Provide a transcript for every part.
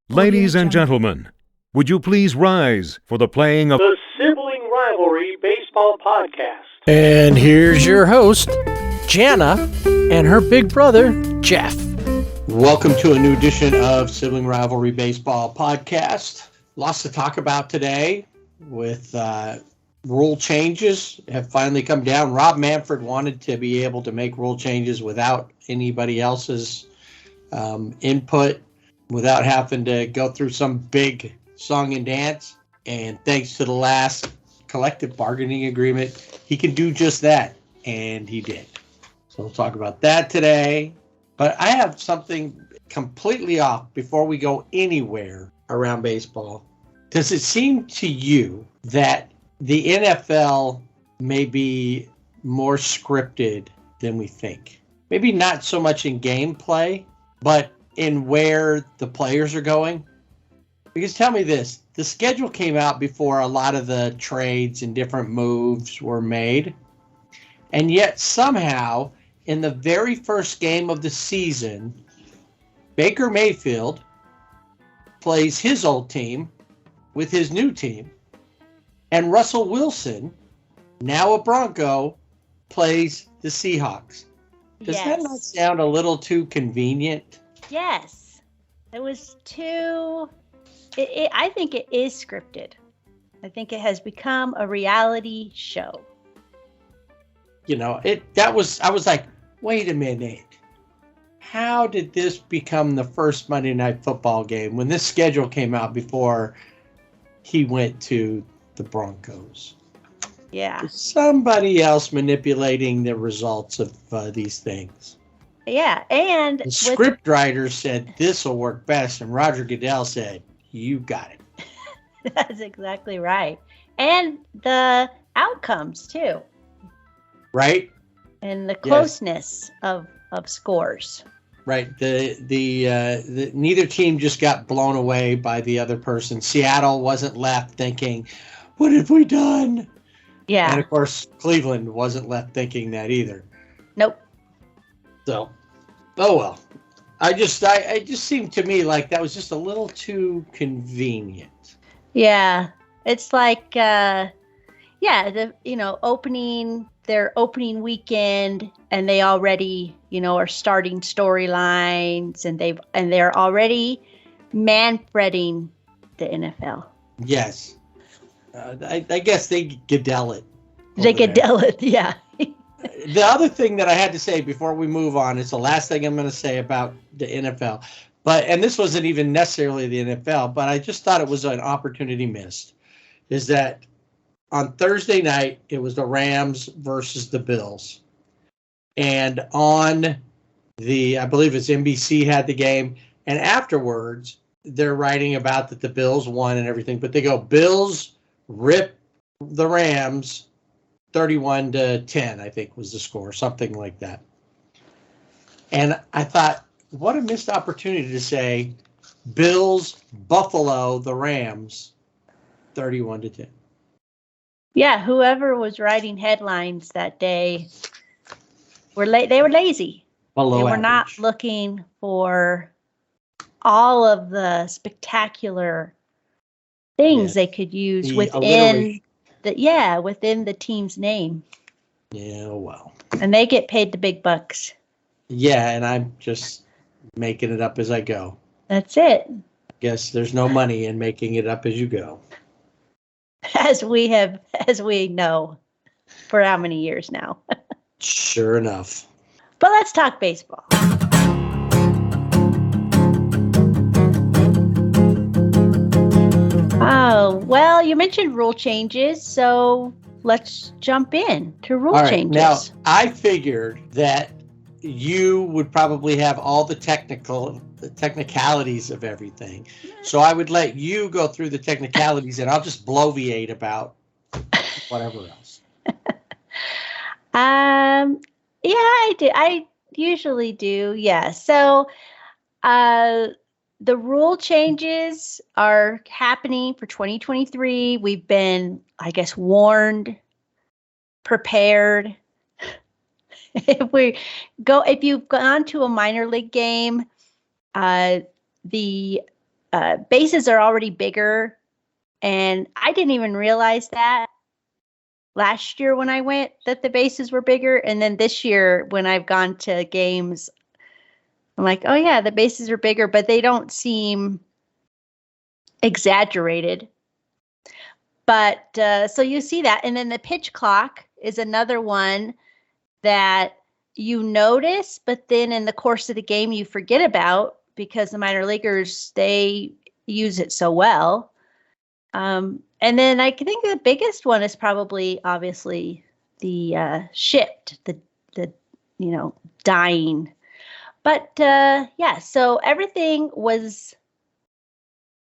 Ladies and gentlemen, would you please rise for the playing of the Sibling Rivalry Baseball Podcast. And here's your host, Jana, and her big brother, Jeff. Welcome to a new edition of Sibling Rivalry Baseball Podcast. Lots to talk about today with rule changes have finally come down. Rob Manfred wanted to be able to make rule changes without anybody else's input, without having to go through some big song and dance. And thanks to the last collective bargaining agreement, he can do just that. And he did. So we'll talk about that today. But I have something completely off before we go anywhere around baseball. Does it seem to you that the NFL may be more scripted than we think? Maybe not so much in gameplay, but in where the players are going? Because tell me this, the schedule came out before a lot of the trades and different moves were made. And yet somehow, in the very first game of the season, Baker Mayfield plays his old team with his new team. And Russell Wilson, now a Bronco, plays the Seahawks. Does that not sound a little too convenient? Yes. It was too... I think it is scripted. I think it has become a reality show. You know, I was like, wait a minute. How did this become the first Monday Night Football game when this schedule came out before he went to the Broncos? Yeah. Is somebody else manipulating the results of these things? Yeah, and the script writer said this will work best, and Roger Goodell said, "You got it." That's exactly right, and the outcomes too. Right. And the closeness of scores. Right. The neither team just got blown away by the other person. Seattle wasn't left thinking, "What have we done?" Yeah. And of course, Cleveland wasn't left thinking that either. Nope. So, oh well. It just seemed to me like that was just a little too convenient. Yeah. It's like their opening weekend, and they already, are starting storylines, and they're already Manfreding the NFL. Yes. I guess they Goodell it. They Goodell it, yeah. The other thing that I had to say before we move on is the last thing I'm going to say about the NFL. And this wasn't even necessarily the NFL, but I just thought it was an opportunity missed, is that on Thursday night, it was the Rams versus the Bills. And on I believe it's NBC had the game. And afterwards, they're writing about that the Bills won and everything. But they go, Bills rip the Rams 31-10, I think was the score, something like that. And I thought, what a missed opportunity to say, Bills, Buffalo, the Rams, 31-10. Yeah, whoever was writing headlines that day they were lazy. They were not looking for all of the spectacular things they could use within the team's name. Yeah, well. And they get paid the big bucks. Yeah, and I'm just making it up as I go. That's it. Guess there's no money in making it up as you go. As we know for how many years now. Sure enough. But let's talk baseball. Oh, well, you mentioned rule changes, so let's jump in to rule changes. Now, I figured that you would probably have all the technicalities of everything. So I would let you go through the technicalities, and I'll just bloviate about whatever else. Yeah, I do. I usually do. Yeah. So, the rule changes are happening for 2023. We've been, I guess, warned, prepared. If you've gone to a minor league game, The bases are already bigger, and I didn't even realize that last year when I went that the bases were bigger, and then this year when I've gone to games, I'm like, oh yeah, the bases are bigger, but they don't seem exaggerated. But so you see that, and then the pitch clock is another one that you notice, but then in the course of the game you forget about because the minor leaguers, they use it so well. And then I think the biggest one is probably obviously the shift, the dying. But yeah, so everything was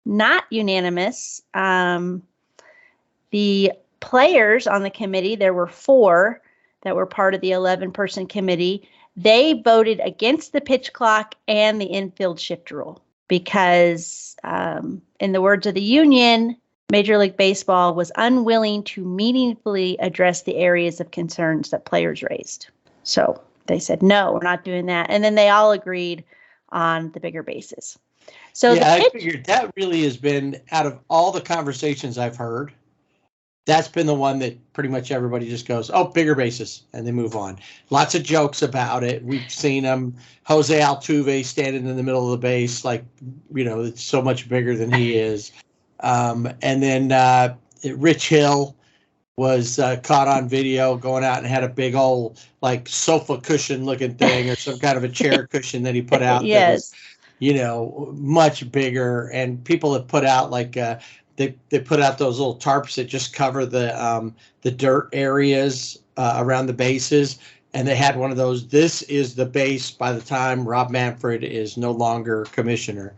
not unanimous. The players on the committee, there were 4 that were part of the 11-person committee. They voted against the pitch clock and the infield shift rule because, in the words of the union, Major League Baseball was unwilling to meaningfully address the areas of concerns that players raised. So they said, no, we're not doing that. And then they all agreed on the bigger bases. So yeah, I figured that really has been, out of all the conversations I've heard, that's been the one that pretty much everybody just goes, oh, bigger bases, and they move on. Lots of jokes about it. We've seen them. Jose Altuve standing in the middle of the base, like, it's so much bigger than he is. And then Rich Hill was caught on video going out and had a big old, like, sofa cushion looking thing or some kind of a chair cushion that he put out. Yes. That was, much bigger. And people have put out, like, they put out those little tarps that just cover the dirt areas around the bases, and they had one of those. This is the base by the time Rob Manfred is no longer commissioner.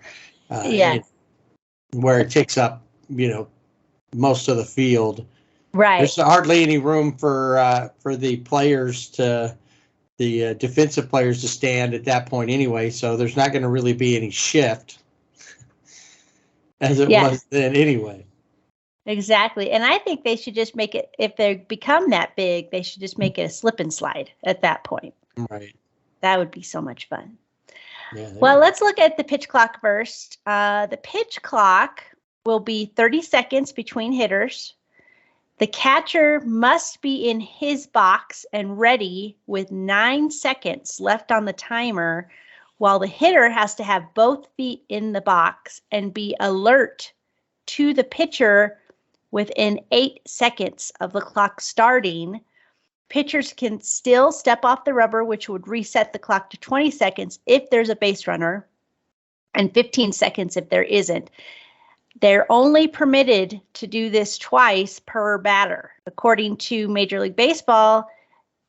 Where it takes up, most of the field. Right. There's hardly any room for the players the defensive players to stand at that point anyway. So there's not going to really be any shift. As it was then anyway. Exactly. And I think they should just make it, if they become that big, they should just make it a slip and slide at that point. Right. That would be so much fun. Yeah, well, let's look at the pitch clock first. The pitch clock will be 30 seconds between hitters. The catcher must be in his box and ready with 9 seconds left on the timer, while the hitter has to have both feet in the box and be alert to the pitcher within 8 seconds of the clock starting. Pitchers can still step off the rubber, which would reset the clock to 20 seconds if there's a base runner, and 15 seconds if there isn't. They're only permitted to do this twice per batter. According to Major League Baseball,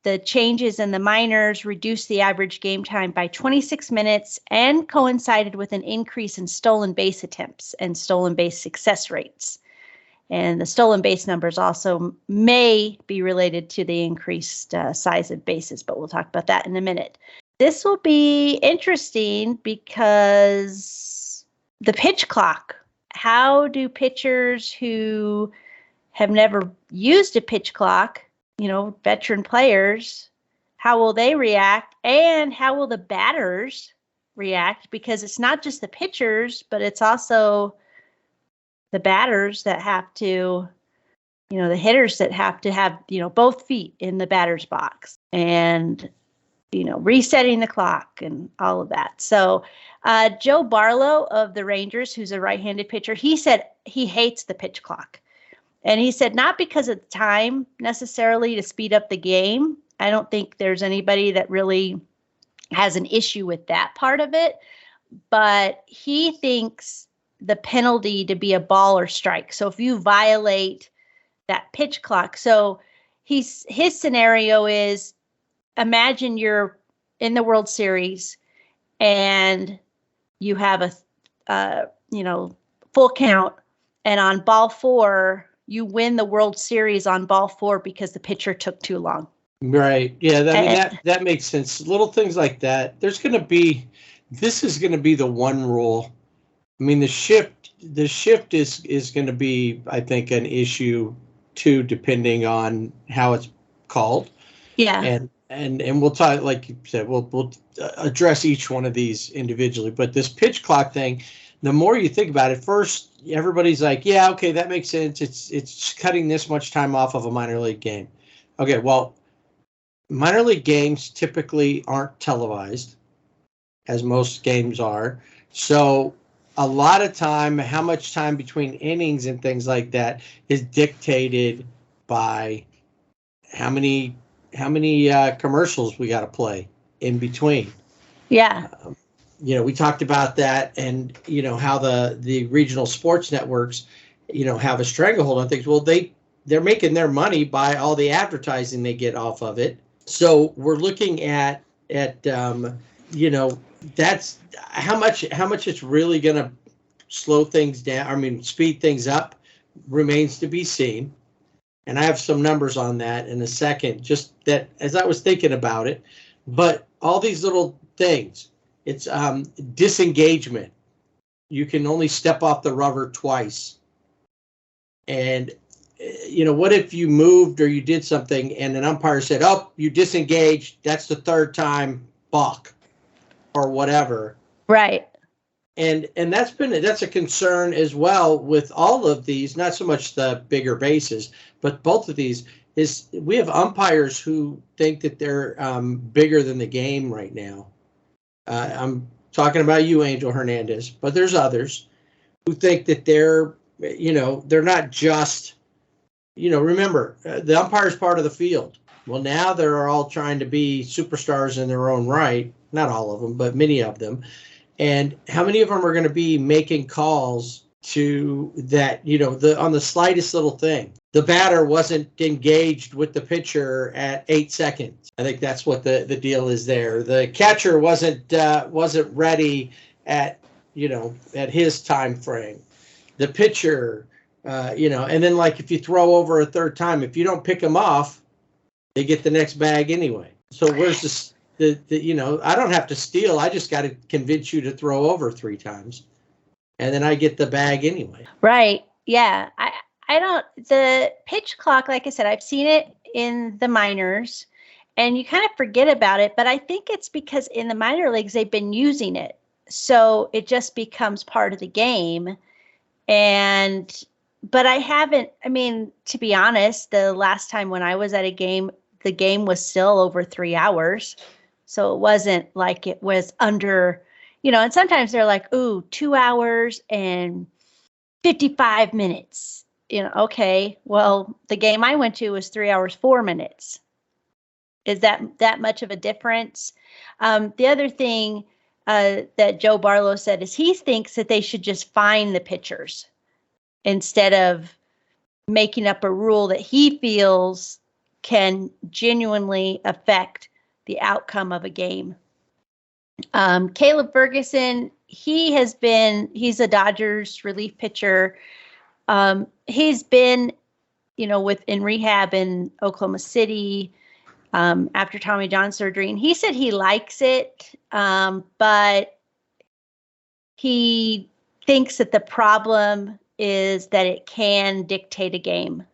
the changes in the minors reduced the average game time by 26 minutes and coincided with an increase in stolen base attempts and stolen base success rates. And the stolen base numbers also may be related to the increased size of bases, but we'll talk about that in a minute. This will be interesting because the pitch clock. How do pitchers who have never used a pitch clock, veteran players, how will they react? And how will the batters react? Because it's not just the pitchers, but it's also the batters that have to, the hitters that have to have, both feet in the batter's box and, resetting the clock and all of that. So Joe Barlow of the Rangers, who's a right-handed pitcher, he said he hates the pitch clock. And he said not because of the time necessarily to speed up the game. I don't think there's anybody that really has an issue with that part of it. But he thinks the penalty to be a ball or strike. So if you violate that pitch clock. So his scenario is, imagine you're in the World Series and you have a full count, and on ball 4, you win the World Series on ball 4 because the pitcher took too long. Right. Yeah, that makes sense. Little things like that. This is going to be the one rule. I mean, the shift is going to be, I think, an issue too, depending on how it's called. Yeah. and we'll talk, like you said, we'll address each one of these individually. But this pitch clock thing, the more you think about it, first everybody's like, yeah, okay, that makes sense. It's cutting this much time off of a minor league game. Okay, well, minor league games typically aren't televised, as most games are. So a lot of time, how much time between innings and things like that is dictated by how many commercials we got to play in between. Yeah. We talked about that, and how the regional sports networks, have a stranglehold on things. Well, they're making their money by all the advertising they get off of it. So we're looking at that's how much it's really going to slow things down. I mean, speed things up remains to be seen. And I have some numbers on that in a second, just that as I was thinking about it. But all these little things, it's disengagement. You can only step off the rubber twice. And, what if you moved or you did something and an umpire said, oh, you disengaged, that's the third time, balk, or whatever. Right. And that's a concern as well with all of these, not so much the bigger bases, but both of these is we have umpires who think that they're bigger than the game right now. I'm talking about you, Angel Hernandez, but there's others who think that they're not just, remember, the umpire is part of the field. Well, now they're all trying to be superstars in their own right. Not all of them, but many of them. And how many of them are going to be making calls to that, on the slightest little thing? The batter wasn't engaged with the pitcher at 8 seconds. I think that's what the deal is there. The catcher wasn't ready at his time frame. The pitcher, and then like if you throw over a third time, if you don't pick them off, they get the next bag anyway. So where's this? I don't have to steal. I just got to convince you to throw over 3 times, and then I get the bag anyway. Right. Yeah. The pitch clock, like I said, I've seen it in the minors, and you kind of forget about it. But I think it's because in the minor leagues, they've been using it. So it just becomes part of the game. But I haven't, to be honest, the last time when I was at a game, the game was still over 3 hours. So it wasn't like it was under, and sometimes they're like, ooh, 2 hours and 55 minutes. Okay, well, the game I went to was 3 hours, 4 minutes. Is that much of a difference? The other thing that Joe Barlow said is he thinks that they should just fine the pitchers instead of making up a rule that he feels can genuinely affect the outcome of a game. Caleb Ferguson, he's a Dodgers relief pitcher. He's been, in rehab in Oklahoma City after Tommy John surgery. And he said he likes it, but he thinks that the problem is that it can dictate a game.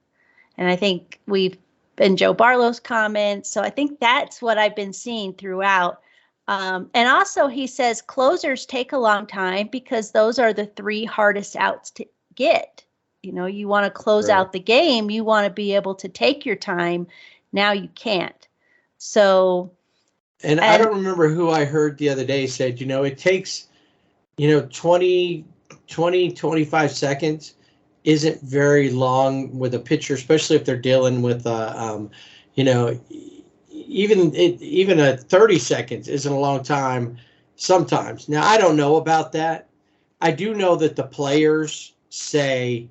And I think we've been Joe Barlow's comments. So I think that's what I've been seeing throughout. And also he says closers take a long time because those are the 3 hardest outs to get. You want to close out the game. You want to be able to take your time. Now you can't. So. And I don't remember who I heard the other day said, it takes, 20, 25 seconds isn't very long with a pitcher, especially if they're dealing with, even a 30 seconds isn't a long time sometimes. Now, I don't know about that. I do know that the players say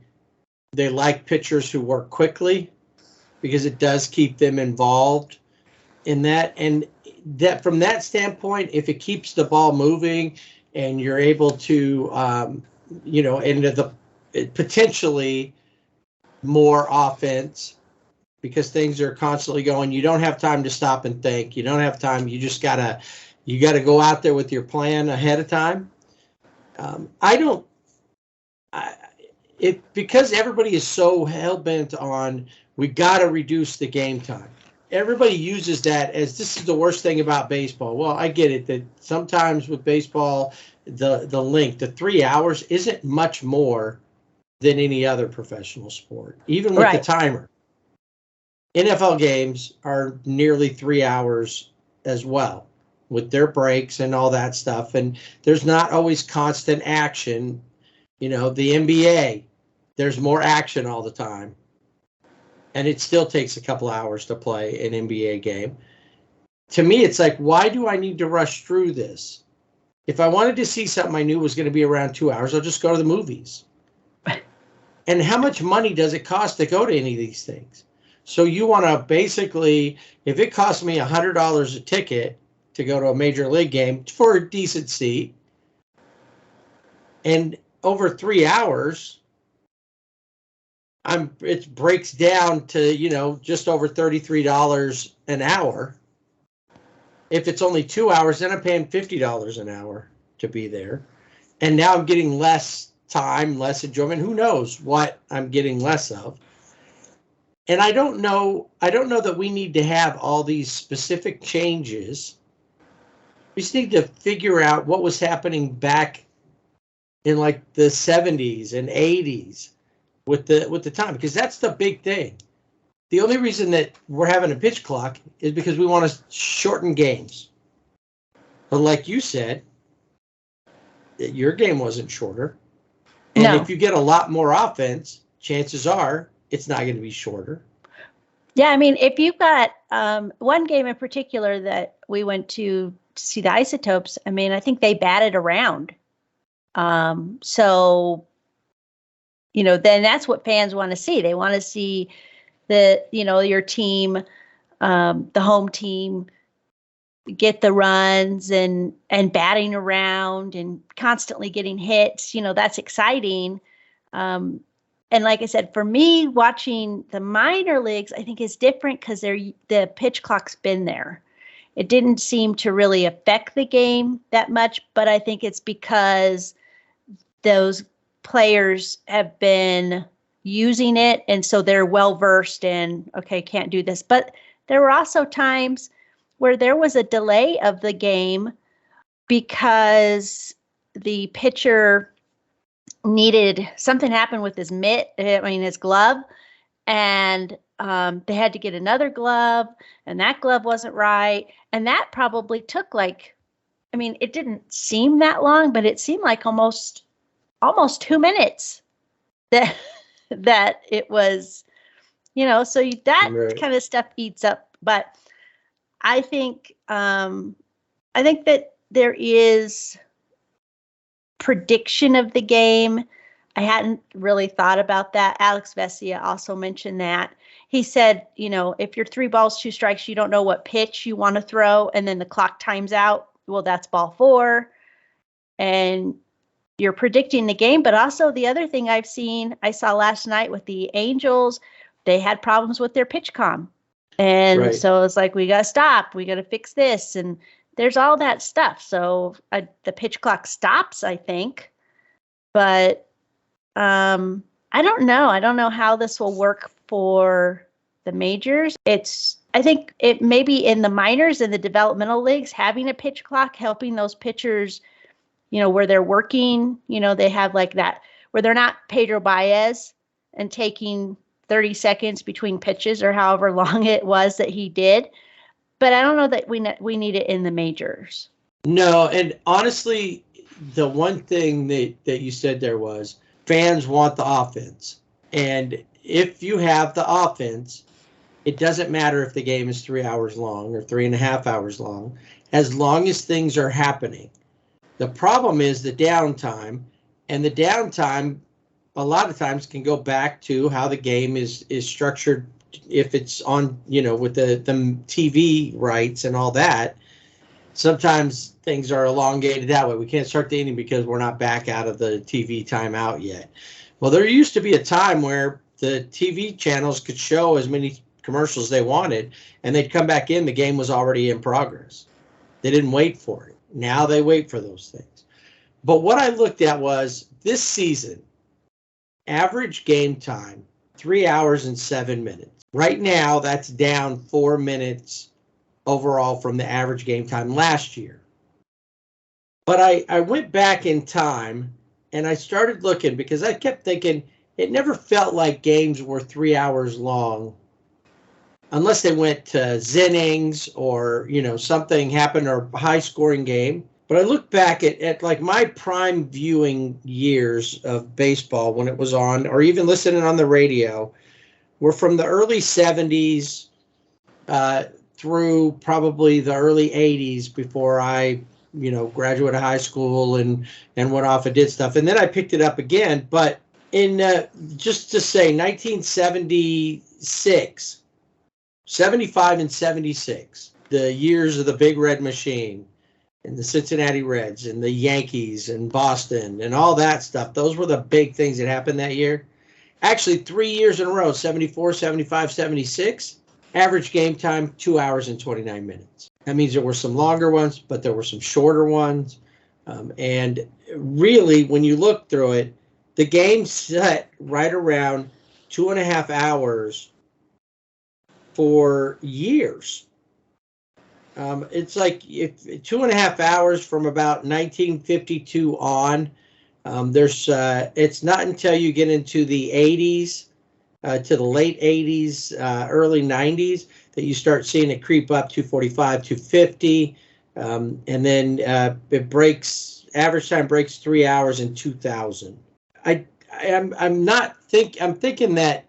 they like pitchers who work quickly because it does keep them involved in that. And that from that standpoint, if it keeps the ball moving and you're able to, into the potentially more offense because things are constantly going. You don't have time to stop and think. You don't have time. You just gotta go out there with your plan ahead of time. Because everybody is so hell bent on we got to reduce the game time. everybody uses that as this is the worst thing about baseball. Well, I get it that sometimes with baseball, the length, the 3 hours isn't much more than any other professional sport, even with the timer. NFL games are nearly 3 hours as well with their breaks and all that stuff. And there's not always constant action. You know, the NBA, there's more action all the time. And it still takes a couple hours to play an NBA game. To me, it's like, why do I need to rush through this? If I wanted to see something I knew was going to be around 2 hours, I'll just go to the movies. And how much money does it cost to go to any of these things? So you want to basically, if it costs me $100 a ticket to go to a major league game for a decent seat, and over 3 hours, it breaks down to, you know, just over $33 an hour. If it's only 2 hours, then I'm paying $50 an hour to be there. And now I'm getting less time, less enjoyment. Who knows what I'm getting less of? And I don't know that we need to have all these specific changes. We just need to figure out what was happening back in like the 70s and 80s with the time, because that's the big thing. The only reason that we're having a pitch clock is because we want to shorten games. But like you said, your game wasn't shorter. And if you get a lot more offense, chances are it's not going to be shorter. Yeah, I mean, if you've got one game in particular that we went to see the Isotopes, I mean, I think they batted around. So, you know, then that's what fans want to see. They want to see your team, the home team, get the runs and batting around and constantly getting hits. You know, that's exciting. And like I said, for me, watching the minor leagues, I think is different because the pitch clock's been there. It didn't seem to really affect the game that much, but I think it's because those players have been using it, and so they're well versed in, okay, can't do this. But there were also times where there was a delay of the game because the pitcher needed something happened with his his glove, and they had to get another glove, and that glove wasn't right, and that probably took it didn't seem that long, but it seemed like almost 2 minutes that it was, so that kind of stuff eats up. But I think that there is prediction of the game. I hadn't really thought about that. Alex Vesia also mentioned that. He said, if you're 3 balls, 2 strikes, you don't know what pitch you want to throw, and then the clock times out. Well, that's ball 4. And you're predicting the game. But also the other thing I saw last night with the Angels, they had problems with their pitch comm. And so it's like, we got to stop. We got to fix this. And there's all that stuff. So the pitch clock stops, I think. But I don't know. I don't know how this will work for the majors. I think it maybe in the minors and the developmental leagues, having a pitch clock, helping those pitchers, where they're working, they have like that, where they're not Pedro Baez and taking 30 seconds between pitches or however long it was that he did. But I don't know that we need it in the majors. No, and honestly, the one thing that you said there was fans want the offense. And if you have the offense, it doesn't matter if the game is 3 hours long or 3.5 hours long, as long as things are happening. The problem is the downtime, and the downtime a lot of times can go back to how the game is structured. If it's on, with the TV rights and all that, sometimes things are elongated that way. We can't start the inning because we're not back out of the TV timeout yet. Well, there used to be a time where the TV channels could show as many commercials they wanted, and they'd come back in, the game was already in progress. They didn't wait for it. Now they wait for those things. But what I looked at was this season, average game time, 3 hours and 7 minutes. Right now, that's down 4 minutes overall from the average game time last year. But I went back in time and I started looking because I kept thinking it never felt like games were 3 hours long unless they went to innings or, something happened or a high scoring game. But I look back at like my prime viewing years of baseball when it was on, or even listening on the radio, were from the early 70s through probably the early 80s before I, graduated high school and went off and did stuff. And then I picked it up again. But in just to say 1976, 75 and 76, the years of the Big Red Machine and the Cincinnati Reds and the Yankees and Boston and all that stuff, those were the big things that happened that year. Actually, 3 years in a row, 74, 75, 76, average game time, 2 hours and 29 minutes. That means there were some longer ones, but there were some shorter ones. And really, when you look through it, the game set right around 2.5 hours for years. It's like if 2.5 hours from about 1952 on. It's not until you get into the 80s to the late 80s, early 90s that you start seeing it creep up to 245, 250, and then it breaks. Average time breaks 3 hours in 2000. I'm thinking that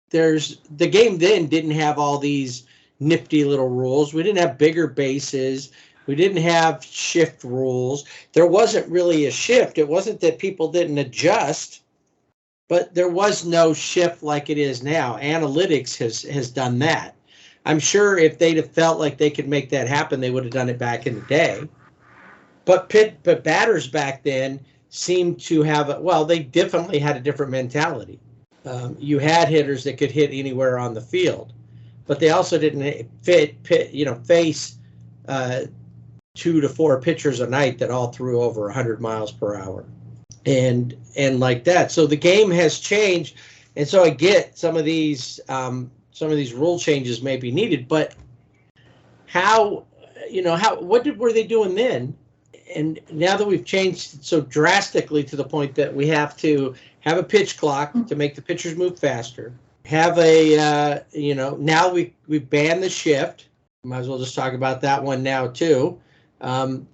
the game then didn't have all these nifty little rules. We didn't have bigger bases. We didn't have shift rules. There wasn't really a shift. It wasn't that people didn't adjust, but there was no shift like it is now. Analytics has done that. I'm sure if they'd have felt like they could make that happen, they would have done it back in the day. But batters back then seemed to have, they definitely had a different mentality. You had hitters that could hit anywhere on the field, but they also didn't face 2 to 4 pitchers a night that all threw over 100 miles per hour, and like that. So the game has changed, and so I get some of these rule changes may be needed, but what were they doing then? And now that we've changed so drastically to the point that we have to have a pitch clock to make the pitchers move faster, have now we banned the shift. Might as well just talk about that one now too. And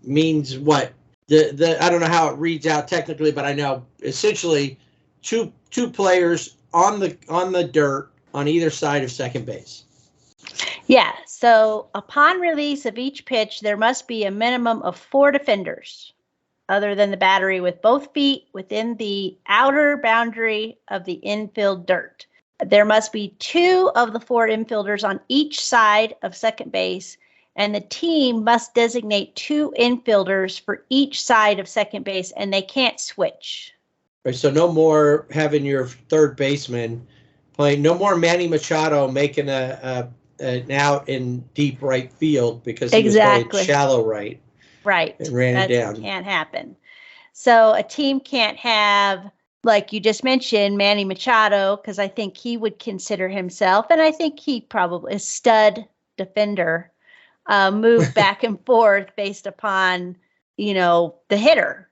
means what? The I don't know how it reads out technically, but I know essentially two players on the dirt on either side of second base. Yeah, so upon release of each pitch, there must be a minimum of 4 defenders other than the battery with both feet within the outer boundary of the infield dirt. There must be 2 of the 4 infielders on each side of second base, and the team must designate 2 infielders for each side of second base, and they can't switch. Right, so no more having your third baseman playing, no more Manny Machado making an out in deep right field because he was playing shallow right. Right. And ran it down. That can't happen. So a team can't have, like you just mentioned, Manny Machado, because I think he would consider himself, and I think he probably a stud defender, move back and forth based upon, the hitter,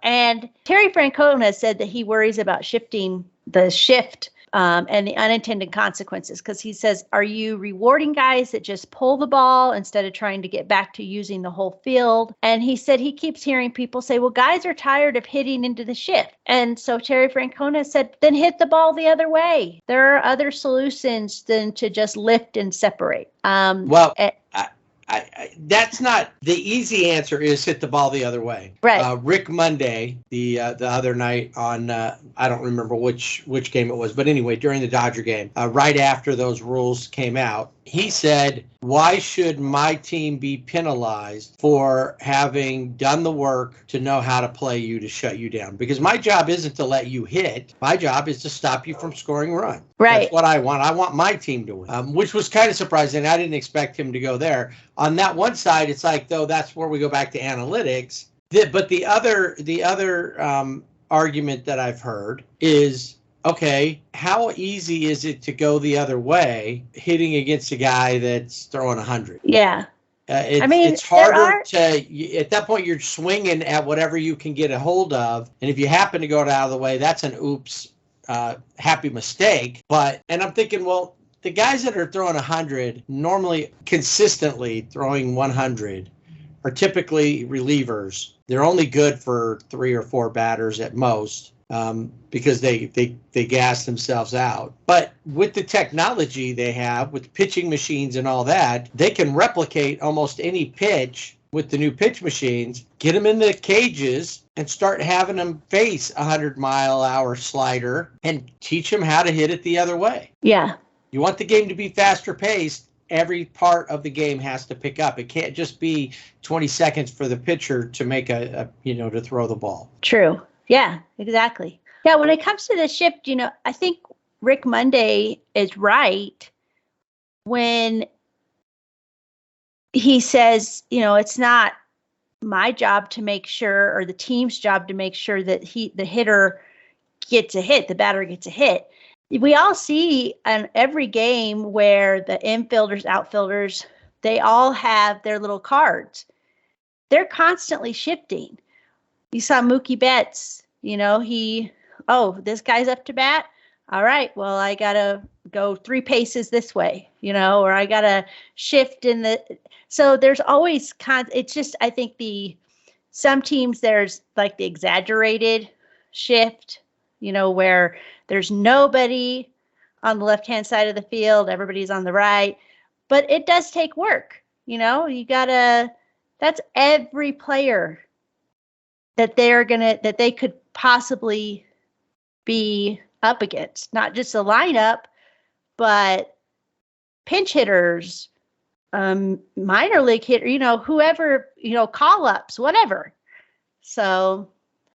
And Terry Francona said that he worries about shifting the shift and the unintended consequences, because he says, are you rewarding guys that just pull the ball instead of trying to get back to using the whole field? And he said he keeps hearing people say, well, guys are tired of hitting into the shift. And so Terry Francona said, then hit the ball the other way. There are other solutions than to just lift and separate. That's not the easy answer. Is hit the ball the other way. Right. Rick Monday, the other night on I don't remember which game it was, but anyway, during the Dodger game, right after those rules came out, he said, "Why should my team be penalized for having done the work to know how to play you to shut you down? Because my job isn't to let you hit. My job is to stop you from scoring runs. Right. That's what I want. I want my team to win." Which was kind of surprising. I didn't expect him to go there. On that one side, it's like, though, that's where we go back to analytics. But the other argument that I've heard is, okay, how easy is it to go the other way, hitting against a guy that's throwing 100? Yeah. It's harder at that point, you're swinging at whatever you can get a hold of. And if you happen to go out of the way, that's an oops, happy mistake. And I'm thinking, well, the guys that are throwing 100, normally consistently throwing 100, are typically relievers. They're only good for 3 or 4 batters at most. Because they gas themselves out. But with the technology they have, with pitching machines and all that, they can replicate almost any pitch with the new pitch machines, get them in the cages, and start having them face a 100-mile-an-hour slider and teach them how to hit it the other way. Yeah. You want the game to be faster paced. Every part of the game has to pick up. It can't just be 20 seconds for the pitcher to make to throw the ball. True. Yeah, exactly. Yeah, when it comes to the shift, I think Rick Monday is right when he says, it's not my job to make sure, or the team's job to make sure that the hitter gets a hit, the batter gets a hit. We all see in every game where the infielders, outfielders, they all have their little cards. They're constantly shifting. You saw Mookie Betts, this guy's up to bat. All right, well, I got to go 3 paces this way, or I got to shift so there's always, it's just, I think some teams there's like the exaggerated shift, where there's nobody on the left-hand side of the field, everybody's on the right, but it does take work, that's every player that they could possibly be up against, not just a lineup, but pinch hitters, minor league hitter, whoever, call-ups, whatever. So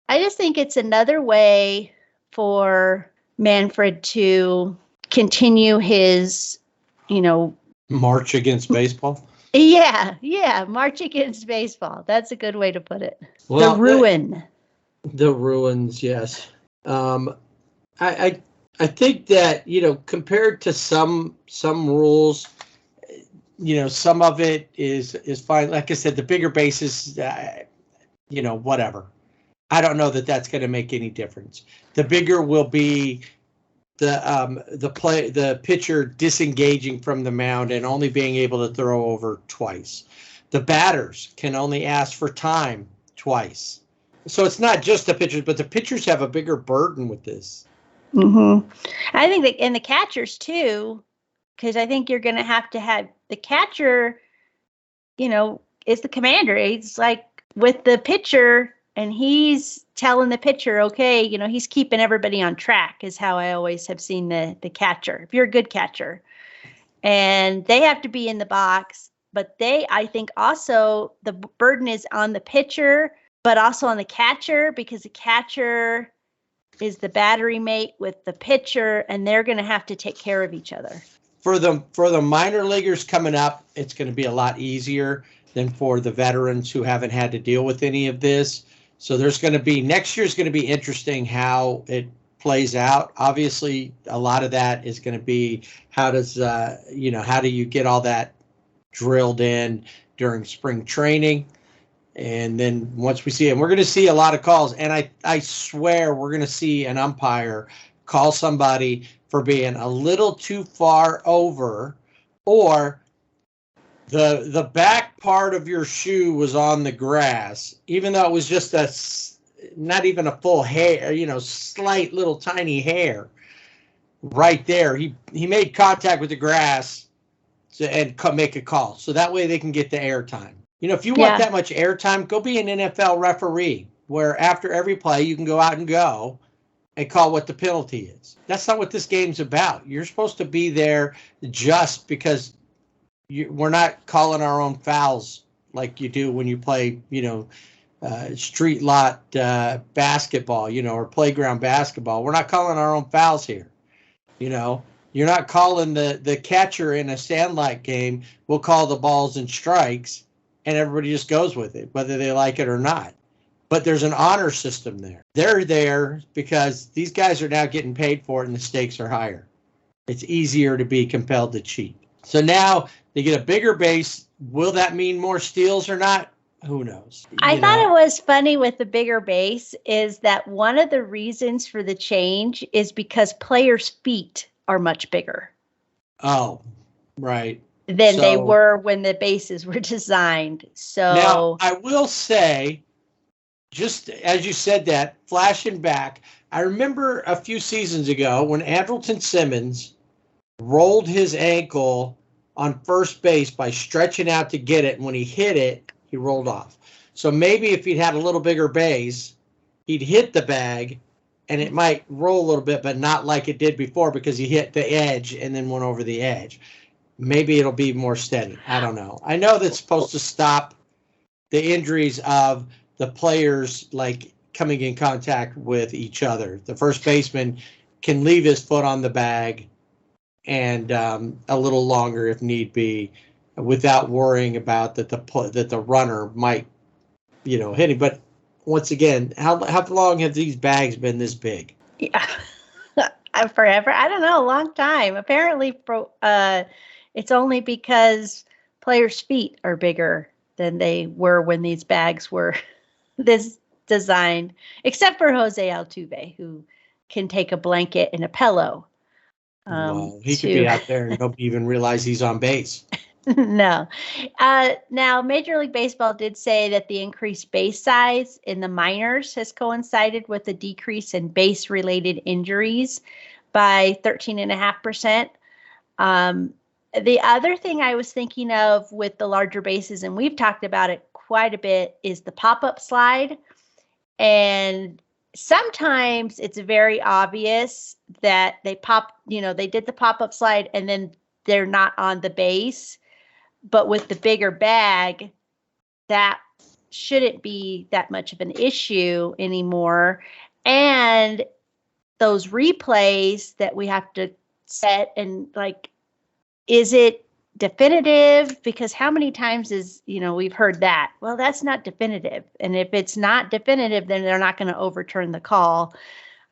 I just think it's another way for Manfred to continue his, march against baseball. Yeah, march against baseball. That's a good way to put it. Well, the ruin. The ruins, yes. I think that, compared to some rules, some of it is fine. Like I said, the bigger bases, whatever. I don't know that that's going to make any difference. The bigger will be the pitcher disengaging from the mound and only being able to throw over twice. The batters can only ask for time twice. So it's not just the pitchers, but the pitchers have a bigger burden with this. Mm-hmm. I think and the catchers too, because I think you're going to have the catcher, is the commander. He's like with the pitcher, and he's telling the pitcher, okay, he's keeping everybody on track is how I always have seen the catcher, if you're a good catcher. And they have to be in the box, but I think also the burden is on the pitcher, but also on the catcher, because the catcher is the battery mate with the pitcher, and they're going to have to take care of each other. For the minor leaguers coming up, it's going to be a lot easier than for the veterans who haven't had to deal with any of this. So next year's going to be interesting how it plays out. Obviously, a lot of that is going to be how do you get all that drilled in during spring training? And then once we see it, we're going to see a lot of calls. And I swear we're going to see an umpire call somebody for being a little too far over, or the back part of your shoe was on the grass, even though it was just not even a full hair, slight little tiny hair right there. He made contact with the grass and make a call. So that way they can get the airtime. If you want that much airtime, go be an NFL referee, where after every play you can go out and go and call what the penalty is. That's not what this game's about. You're supposed to be there just because we're not calling our own fouls like you do when you play, street lot basketball, or playground basketball. We're not calling our own fouls here. You're not calling the catcher in a sandlot game. We'll call the balls and strikes, and everybody just goes with it, whether they like it or not. but there's an honor system there. They're there because these guys are now getting paid for it and the stakes are higher. It's easier to be compelled to cheat. So now they get a bigger base. Will that mean more steals or not? Who knows? I thought it was funny with the bigger base is that one of the reasons for the change is because players' feet are much bigger. Oh, right. Than they were when the bases were designed. So now I will say, just as you said that, flashing back, I remember a few seasons ago when Andrelton Simmons rolled his ankle on first base by stretching out to get it, and when he hit it, he rolled off. So maybe if he'd had a little bigger base, he'd hit the bag, and it might roll a little bit, but not like it did before because he hit the edge and then went over the edge. Maybe it'll be more steady. I don't know. I know that's supposed to stop the injuries of the players like coming in contact with each other. The first baseman can leave his foot on the bag and a little longer if need be, without worrying about that the runner might, hit him. But once again, how long have these bags been this big? Yeah, forever. I don't know, a long time. Apparently, it's only because players' feet are bigger than they were when these bags were this designed, except for Jose Altuve, who can take a blanket and a pillow. He could be out there and nobody even realize he's on base. No. Now, Major League Baseball did say that the increased base size in the minors has coincided with the decrease in base-related injuries by 13.5%. The other thing I was thinking of with the larger bases, and we've talked about it quite a bit, is the pop-up slide. And sometimes it's very obvious that they did the pop-up slide and then they're not on the base. But with the bigger bag, that shouldn't be that much of an issue anymore. And those replays that we have to set and is it definitive? Because how many times we've heard that? Well, that's not definitive. And if it's not definitive, then they're not going to overturn the call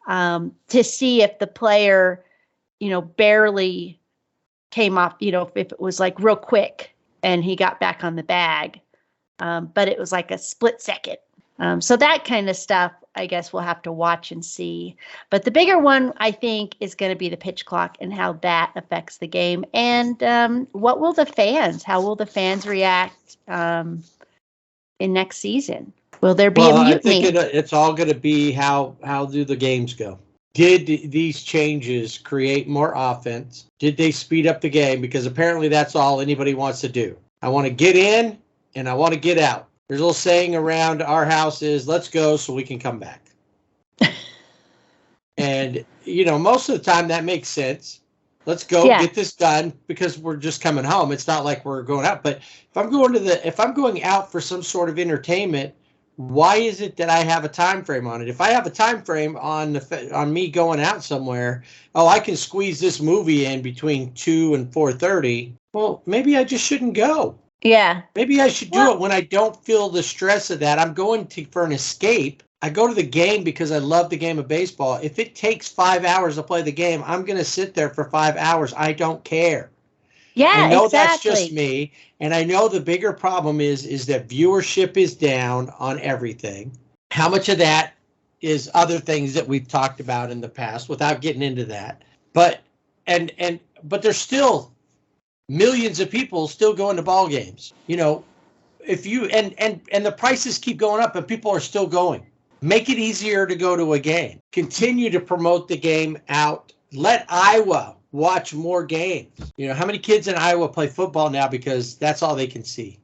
to see if the player, barely came off, if it was real quick and he got back on the bag. But it was like a split second. So that kind of stuff, I guess we'll have to watch and see. But the bigger one, I think, is going to be the pitch clock and how that affects the game. And how will the fans react in next season? Will there be a mutiny? I think it's all going to be how do the games go? Did these changes create more offense? Did they speed up the game? Because apparently that's all anybody wants to do. I want to get in and I want to get out. There's a little saying around our house is, let's go so we can come back. And, most of the time that makes sense. Let's go get this done because we're just coming home. It's not like we're going out. But if I'm going out for some sort of entertainment, why is it that I have a time frame on it? If I have a time frame on me going out somewhere, I can squeeze this movie in between 2 and 4:30. Well, maybe I just shouldn't go. Yeah. Maybe I should do it when I don't feel the stress of that. I'm going for an escape. I go to the game because I love the game of baseball. If it takes 5 hours to play the game, I'm going to sit there for 5 hours. I don't care. Yeah, I know exactly. That's just me. And I know the bigger problem is that viewership is down on everything. How much of that is other things that we've talked about in the past without getting into that? But there's still millions of people still going to ball games. If you and the prices keep going up and people are still going. Make it easier to go to a game. Continue to promote the game out. Let Iowa watch more games. How many kids in Iowa play football now because that's all they can see?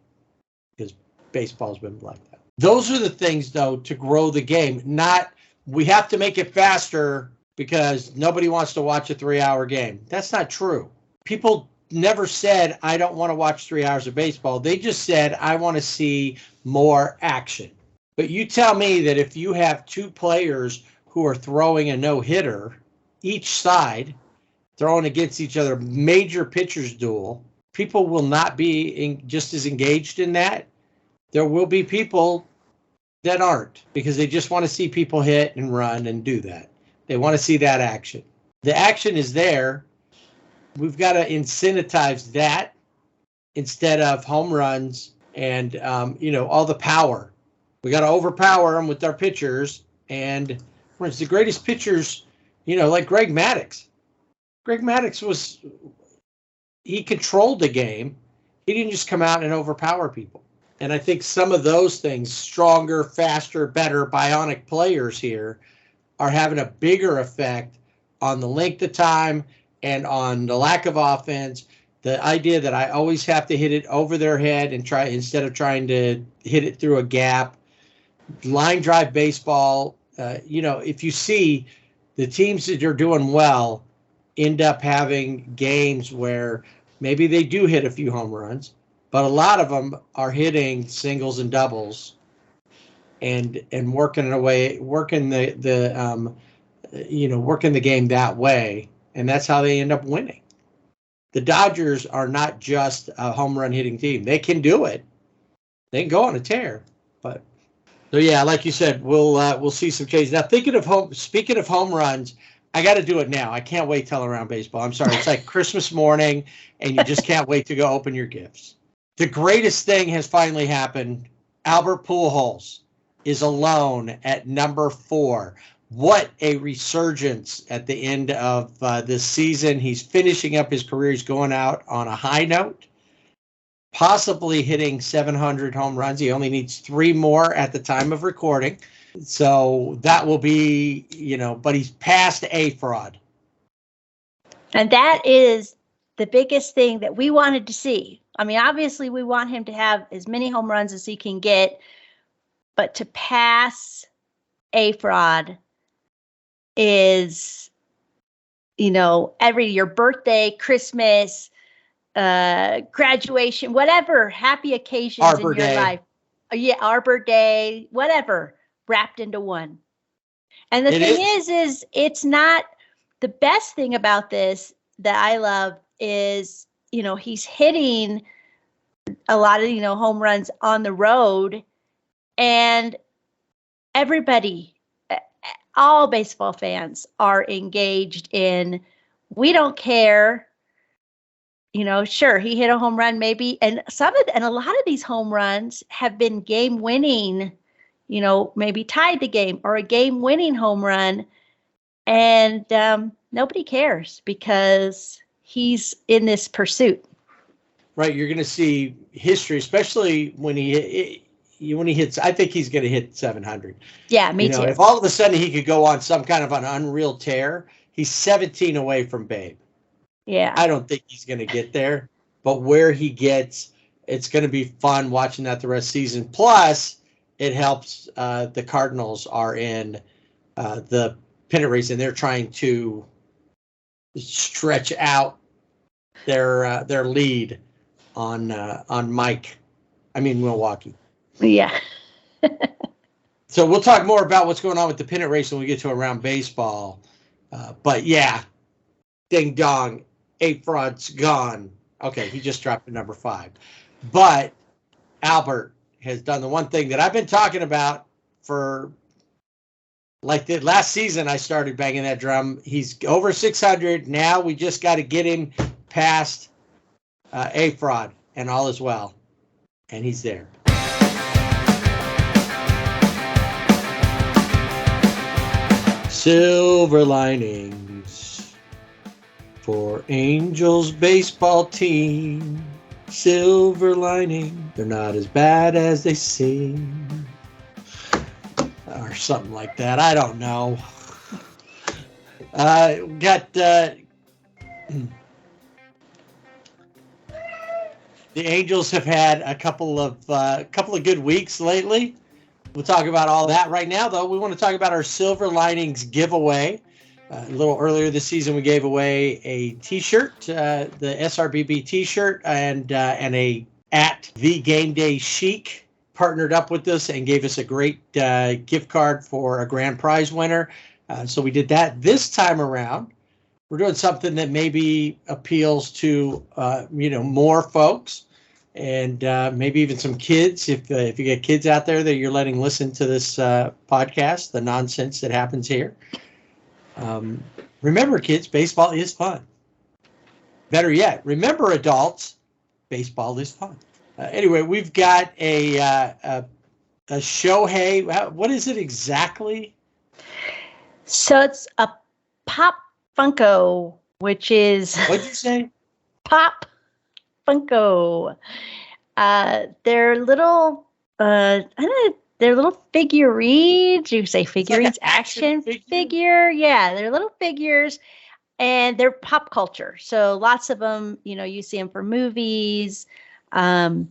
Because baseball's been like that. Those are the things, though, to grow the game. Not we have to make it faster because nobody wants to watch a 3-hour game. That's not true. People never said, I don't want to watch 3 hours of baseball. They just said, I want to see more action. But you tell me that if you have two players who are throwing a no-hitter, each side, throwing against each other, major pitchers duel, people will not be just as engaged in that. There will be people that aren't, because they just want to see people hit and run and do that. They want to see that action. The action is there. We've got to incentivize that instead of home runs and, all the power. We got to overpower them with our pitchers. And for instance, the greatest pitchers, like Greg Maddux. Greg Maddux he controlled the game. He didn't just come out and overpower people. And I think some of those things, stronger, faster, better, bionic players here, are having a bigger effect on the length of time and on the lack of offense. The idea that I always have to hit it over their head and try instead of trying to hit it through a gap. Line drive baseball, if you see the teams that are doing well end up having games where maybe they do hit a few home runs, but a lot of them are hitting singles and doubles and working the game that way. And that's how they end up winning. The Dodgers are not just a home run hitting team. They can do it. They can go on a tear. But so yeah, like you said, we'll see some changes. Now, speaking of home runs, I got to do it now. I can't wait till around baseball. I'm sorry. It's like Christmas morning, and you just can't wait to go open your gifts. The greatest thing has finally happened. Albert Pujols is alone at number 4. What a resurgence at the end of this season. He's finishing up his career. He's going out on a high note, possibly hitting 700 home runs. He only needs 3 more at the time of recording. So that will be, but he's past A-Fraud. And that is the biggest thing that we wanted to see. I mean, obviously we want him to have as many home runs as he can get, but to pass A-Fraud is, your birthday, Christmas, graduation, whatever happy occasions Arbor in your Day. life. Yeah, Arbor Day, whatever, wrapped into one. And the thing is it's not the best thing about this that I love is, he's hitting a lot of, home runs on the road, and everybody, all baseball fans are engaged in, we don't care. Sure, he hit a home run maybe, and a lot of these home runs have been game winning, maybe tied the game or a game winning home run, and nobody cares because he's in this pursuit. Right, you're going to see history, especially when he hits. I think he's going to hit 700. Yeah, me too. If all of a sudden he could go on some kind of an unreal tear, he's 17 away from Babe. Yeah. I don't think he's going to get there, but where he gets, it's going to be fun watching that the rest of the season. Plus, it helps the Cardinals are in the pennant race, and they're trying to stretch out their lead on Milwaukee. Yeah. So we'll talk more about what's going on with the pennant race when we get to around baseball. But yeah, ding dong, A-Fraud's gone. Okay, he just dropped to number 5. But Albert has done the one thing that I've been talking about for, like the last season I started banging that drum. He's over 600. Now we just got to get him past A-Fraud, and all is well. And he's there. Silver linings for Angels baseball team. Silver lining, they're not as bad as they seem. Or something like that. I don't know. Got the Angels have had a couple of good weeks lately. We'll talk about all that right now, though. We want to talk about our Silver Linings giveaway. A little earlier this season, we gave away a T-shirt, the SRBB T-shirt, and a at the Game Day Chic partnered up with us and gave us a great gift card for a grand prize winner. So we did that. This time around, we're doing something that maybe appeals to more folks. and maybe even some kids. If you get kids out there that you're letting listen to this podcast, the nonsense that happens here. Remember, kids, baseball is fun. Better yet, remember, adults, baseball is fun. Anyway, we've got a Shohei. What is it exactly? So it's a Pop Funko, which is What'd you say? Pop Funko. They're little. I don't know. They're little figurines. You say figurines, like action figure. Yeah, they're little figures, and they're pop culture. So lots of them. You see them for movies, different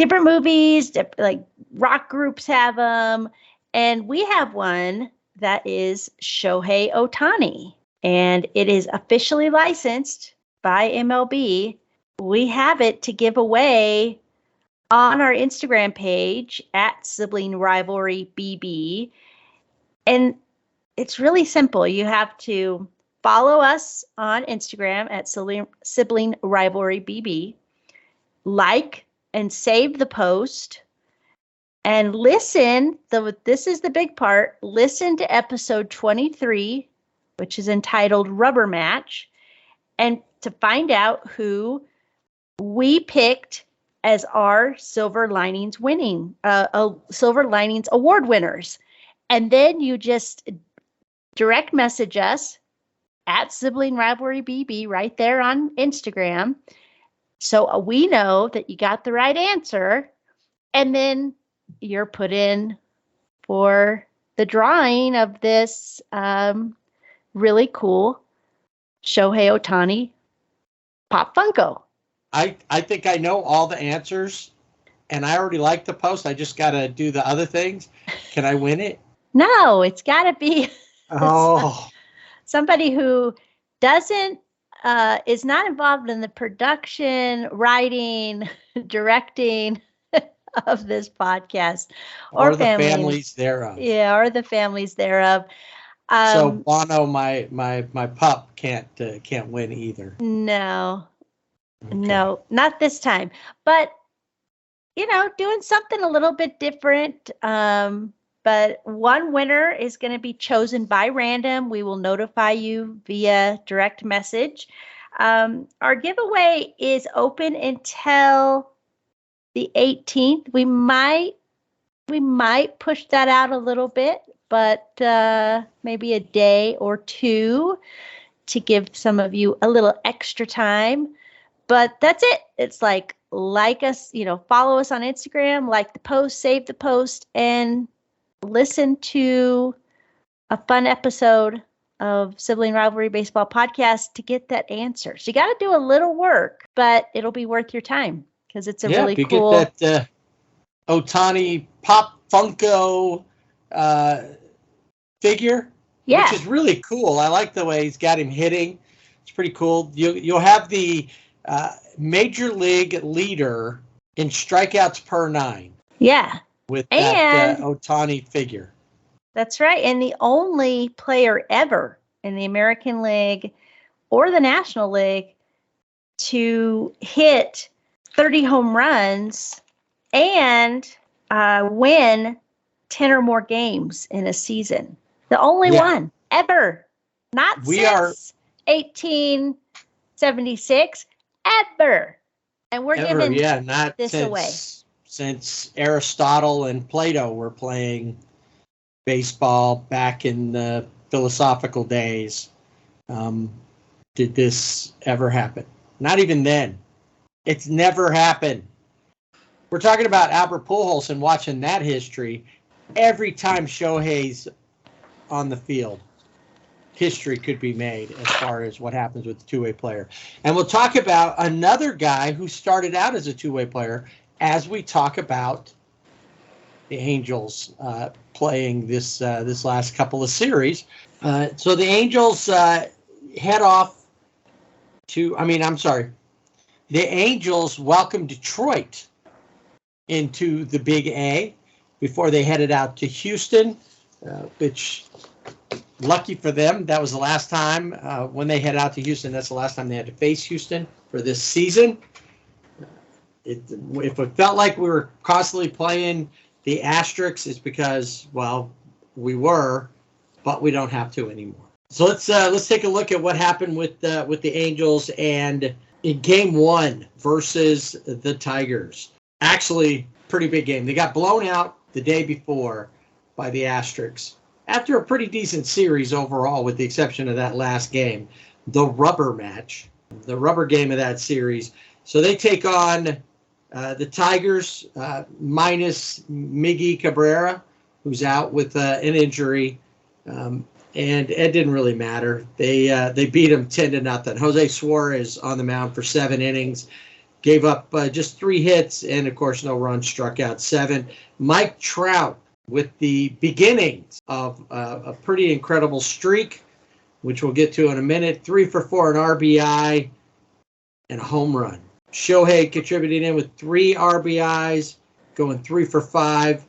movies. Like rock groups have them, and we have one that is Shohei Ohtani, and it is officially licensed by MLB. We have it to give away on our Instagram page at Sibling Rivalry BB. And it's really simple. You have to follow us on Instagram at Sibling Rivalry BB, like and save the post, and listen. This is the big part. Listen to episode 23, which is entitled Rubber Match, and to find out who we picked as our Silver Linings Silver Linings Award winners. And then you just direct message us at Sibling Rivalry BB right there on Instagram. So we know that you got the right answer. And then you're put in for the drawing of this really cool Shohei Ohtani Pop Funko. I think I know all the answers, and I already like the post. I just got to do the other things. Can I win it? No, it's got to be somebody who is not involved in the production, writing, directing of this podcast, or the families thereof. Yeah, or the families thereof. So Bono, my pup, can't win either. No. Okay. No, not this time. But, doing something a little bit different. But one winner is going to be chosen by random. We will notify you via direct message. Our giveaway is open until the 18th. We might push that out a little bit, but maybe a day or two to give some of you a little extra time. But that's it. It's like us, follow us on Instagram, like the post, save the post, and listen to a fun episode of Sibling Rivalry Baseball Podcast to get that answer. So you got to do a little work, but it'll be worth your time because it's a really cool. Get that Ohtani Pop Funko figure, which is really cool. I like the way he's got him hitting. It's pretty cool. You'll have the major league leader in strikeouts per 9. Yeah. With that Ohtani figure. That's right. And the only player ever in the American League or the National League to hit 30 home runs and win 10 or more games in a season. The only one ever. Not since 1876. Ever. And we're giving this away. Since Aristotle and Plato were playing baseball back in the philosophical days, did this ever happen? Not even then. It's never happened. We're talking about Albert Pujols and watching that history. Every time Shohei's on the field, history could be made as far as what happens with the two-way player. And we'll talk about another guy who started out as a two-way player as we talk about the Angels playing this last couple of series. So the Angels head off to, the Angels welcomed Detroit into the Big A before they headed out to Houston, which lucky for them, that was the last time when they head out to Houston. That's the last time they had to face Houston for this season. If it felt like we were constantly playing the Asterisks, it's because, well, we were, but we don't have to anymore. So let's take a look at what happened with the Angels and in Game 1 versus the Tigers. Actually, pretty big game. They got blown out the day before by the Asterisks after a pretty decent series overall, with the exception of that last game, the rubber match, the rubber game of that series. So they take on the Tigers minus Miggy Cabrera, who's out with an injury, and it didn't really matter. They beat him 10-0. Jose Suarez on the mound for 7 innings, gave up just 3 hits, and of course no runs, struck out 7. Mike Trout with the beginnings of a pretty incredible streak, which we'll get to in a minute. 3 for 4, an RBI, and a home run. Shohei contributing in with 3 RBIs, going 3 for 5.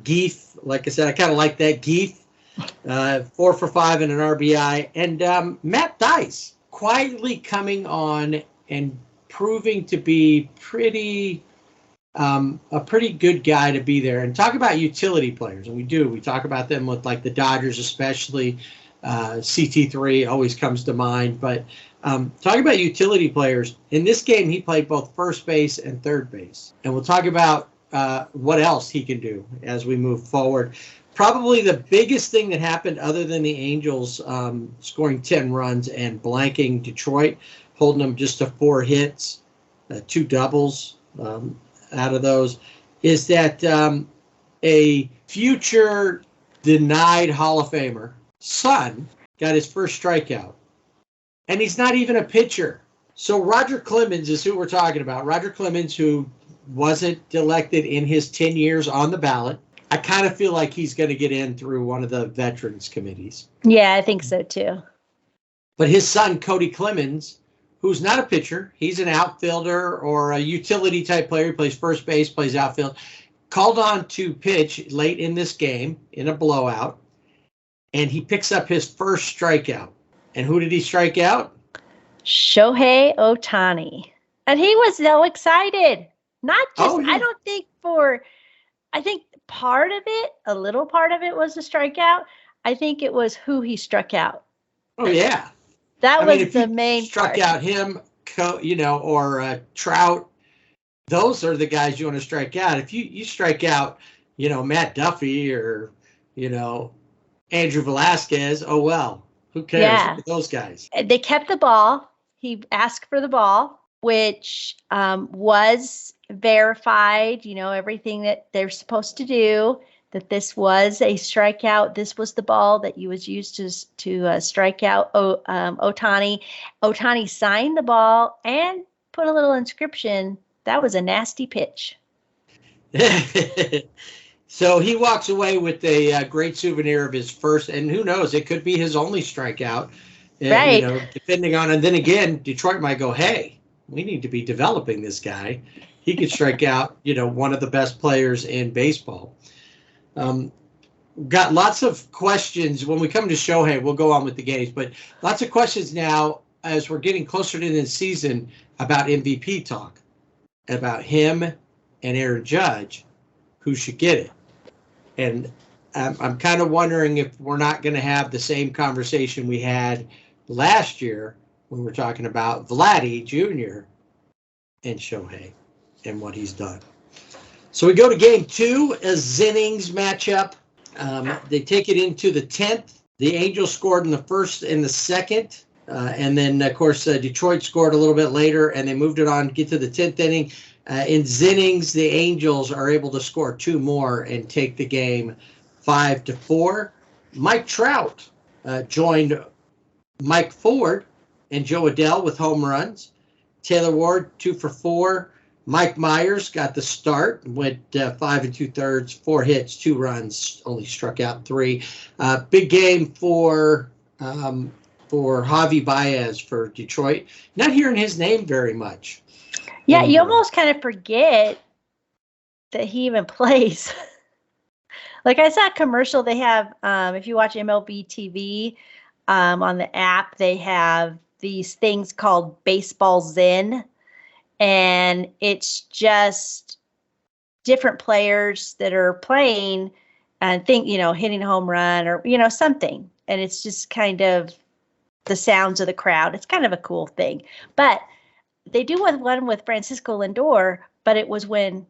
Geef, like I said, I kind of like that, Geef, 4 for 5 and an RBI. And Matt Dice quietly coming on and proving to be a pretty good guy to be there. And talk about utility players, and we talk about them with like the Dodgers, especially. CT3 always comes to mind, but talking about utility players, in this game he played both first base and third base, and we'll talk about what else he can do as we move forward. Probably the biggest thing that happened, other than the Angels scoring 10 runs and blanking Detroit, holding them just to 4 hits, 2 doubles out of those, is that a future denied Hall of Famer son got his first strikeout, and he's not even a pitcher. So Roger Clemens is who we're talking about. Roger Clemens, who wasn't elected in his 10 years on the ballot. I kind of feel like he's going to get in through one of the veterans committees. Yeah, I think so too. But his son, Cody Clemens, who's not a pitcher, he's an outfielder or a utility type player. He plays first base, plays outfield, called on to pitch late in this game in a blowout. And he picks up his first strikeout. And who did he strike out? Shohei Ohtani. And he was so excited. Not just, I think part of it, a little part of it was a strikeout. I think it was who he struck out. Oh, yeah. That was the main struck part. Out him, or Trout. Those are the guys you want to strike out. If you strike out, Matt Duffy or, Andrew Velasquez, oh, well, who cares? Yeah. Look at those guys. They kept the ball. He asked for the ball, which was verified, everything that they're supposed to do, that this was a strikeout. This was the ball that was used to strike out Ohtani. Ohtani signed the ball and put a little inscription. That was a nasty pitch. So he walks away with a great souvenir of his first, and who knows, it could be his only strikeout. Right. Depending on, and then again, Detroit might go, hey, we need to be developing this guy. He could strike out, one of the best players in baseball. Got lots of questions. When we come to Shohei, we'll go on with the games, but lots of questions now as we're getting closer to the season about MVP talk, about him and Aaron Judge, who should get it. And I'm kind of wondering if we're not going to have the same conversation we had last year when we're talking about Vladdy Jr. and Shohei and what he's done. So we go to game 2, a Zennings matchup. They take it into the 10th. The Angels scored in the first and the second. And then, of course, Detroit scored a little bit later, and they moved it on, get to the 10th inning. In Zennings, the Angels are able to score 2 more and take the game 5-4. Mike Trout joined Mike Ford and Joe Adell with home runs. Taylor Ward, 2 for 4. Mike Myers got the start, went 5 2/3, 4 hits, 2 runs, only struck out 3. Big game for Javi Baez for Detroit. Not hearing his name very much. Yeah, you almost kind of forget that he even plays. Like I saw a commercial they have, if you watch MLB TV on the app, they have these things called Baseball Zen. And it's just different players that are playing and hitting a home run or, something. And it's just kind of the sounds of the crowd. It's kind of a cool thing. But they do one with Francisco Lindor, but it was when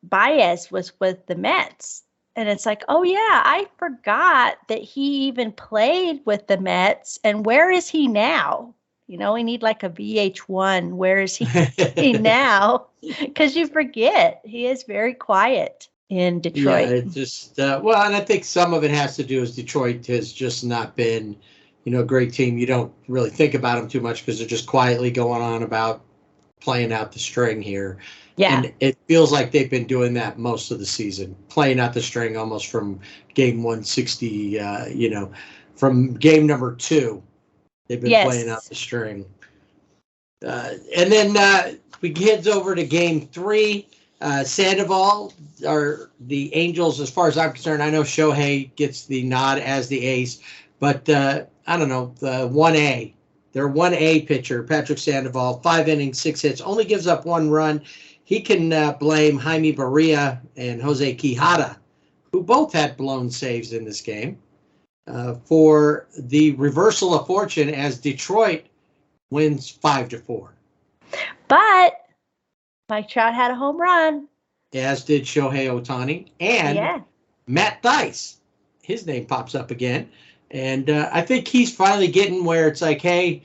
Baez was with the Mets. And it's like, oh yeah, I forgot that he even played with the Mets. And where is he now? We need like a VH1. Where is he now? Because you forget. He is very quiet in Detroit. Yeah, it's just, well, and I think some of it has to do is Detroit has just not been, a great team. You don't really think about them too much because they're just quietly going on about playing out the string here. Yeah. And it feels like they've been doing that most of the season, playing out the string almost from game 160, from game number 2. They've been playing out the string. And then we heads over to game 3. Sandoval are the Angels, as far as I'm concerned. I know Shohei gets the nod as the ace, but I don't know, the 1A. Their 1A pitcher, Patrick Sandoval, 5 innings, 6 hits, only gives up 1 run. He can blame Jaime Barria and Jose Quijada, who both had blown saves in this game, for the reversal of fortune as Detroit wins 5-4. But Mike Trout had a home run. As did Shohei Ohtani and Matt Dice. His name pops up again. And I think he's finally getting where it's like, hey,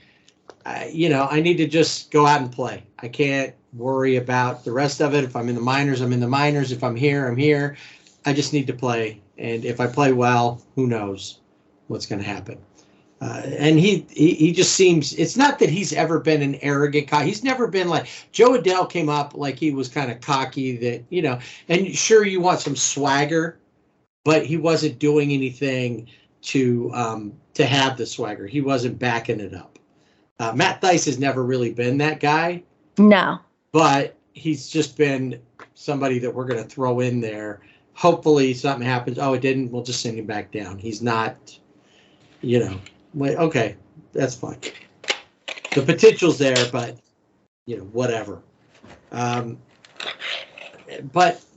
I need to just go out and play. I can't worry about the rest of it. If I'm in the minors, I'm in the minors. If I'm here, I'm here. I just need to play. And if I play well, who knows what's going to happen. And he just seems, it's not that he's ever been an arrogant guy. He's never been like, Joe Adell came up like he was kind of cocky that, and sure you want some swagger, but he wasn't doing anything to have the swagger. He wasn't backing it up. Matt Dice has never really been that guy. No. But he's just been somebody that we're going to throw in there. Hopefully something happens. Oh, it didn't. We'll just send him back down. He's not, okay, that's fine. The potential's there, but, whatever. But,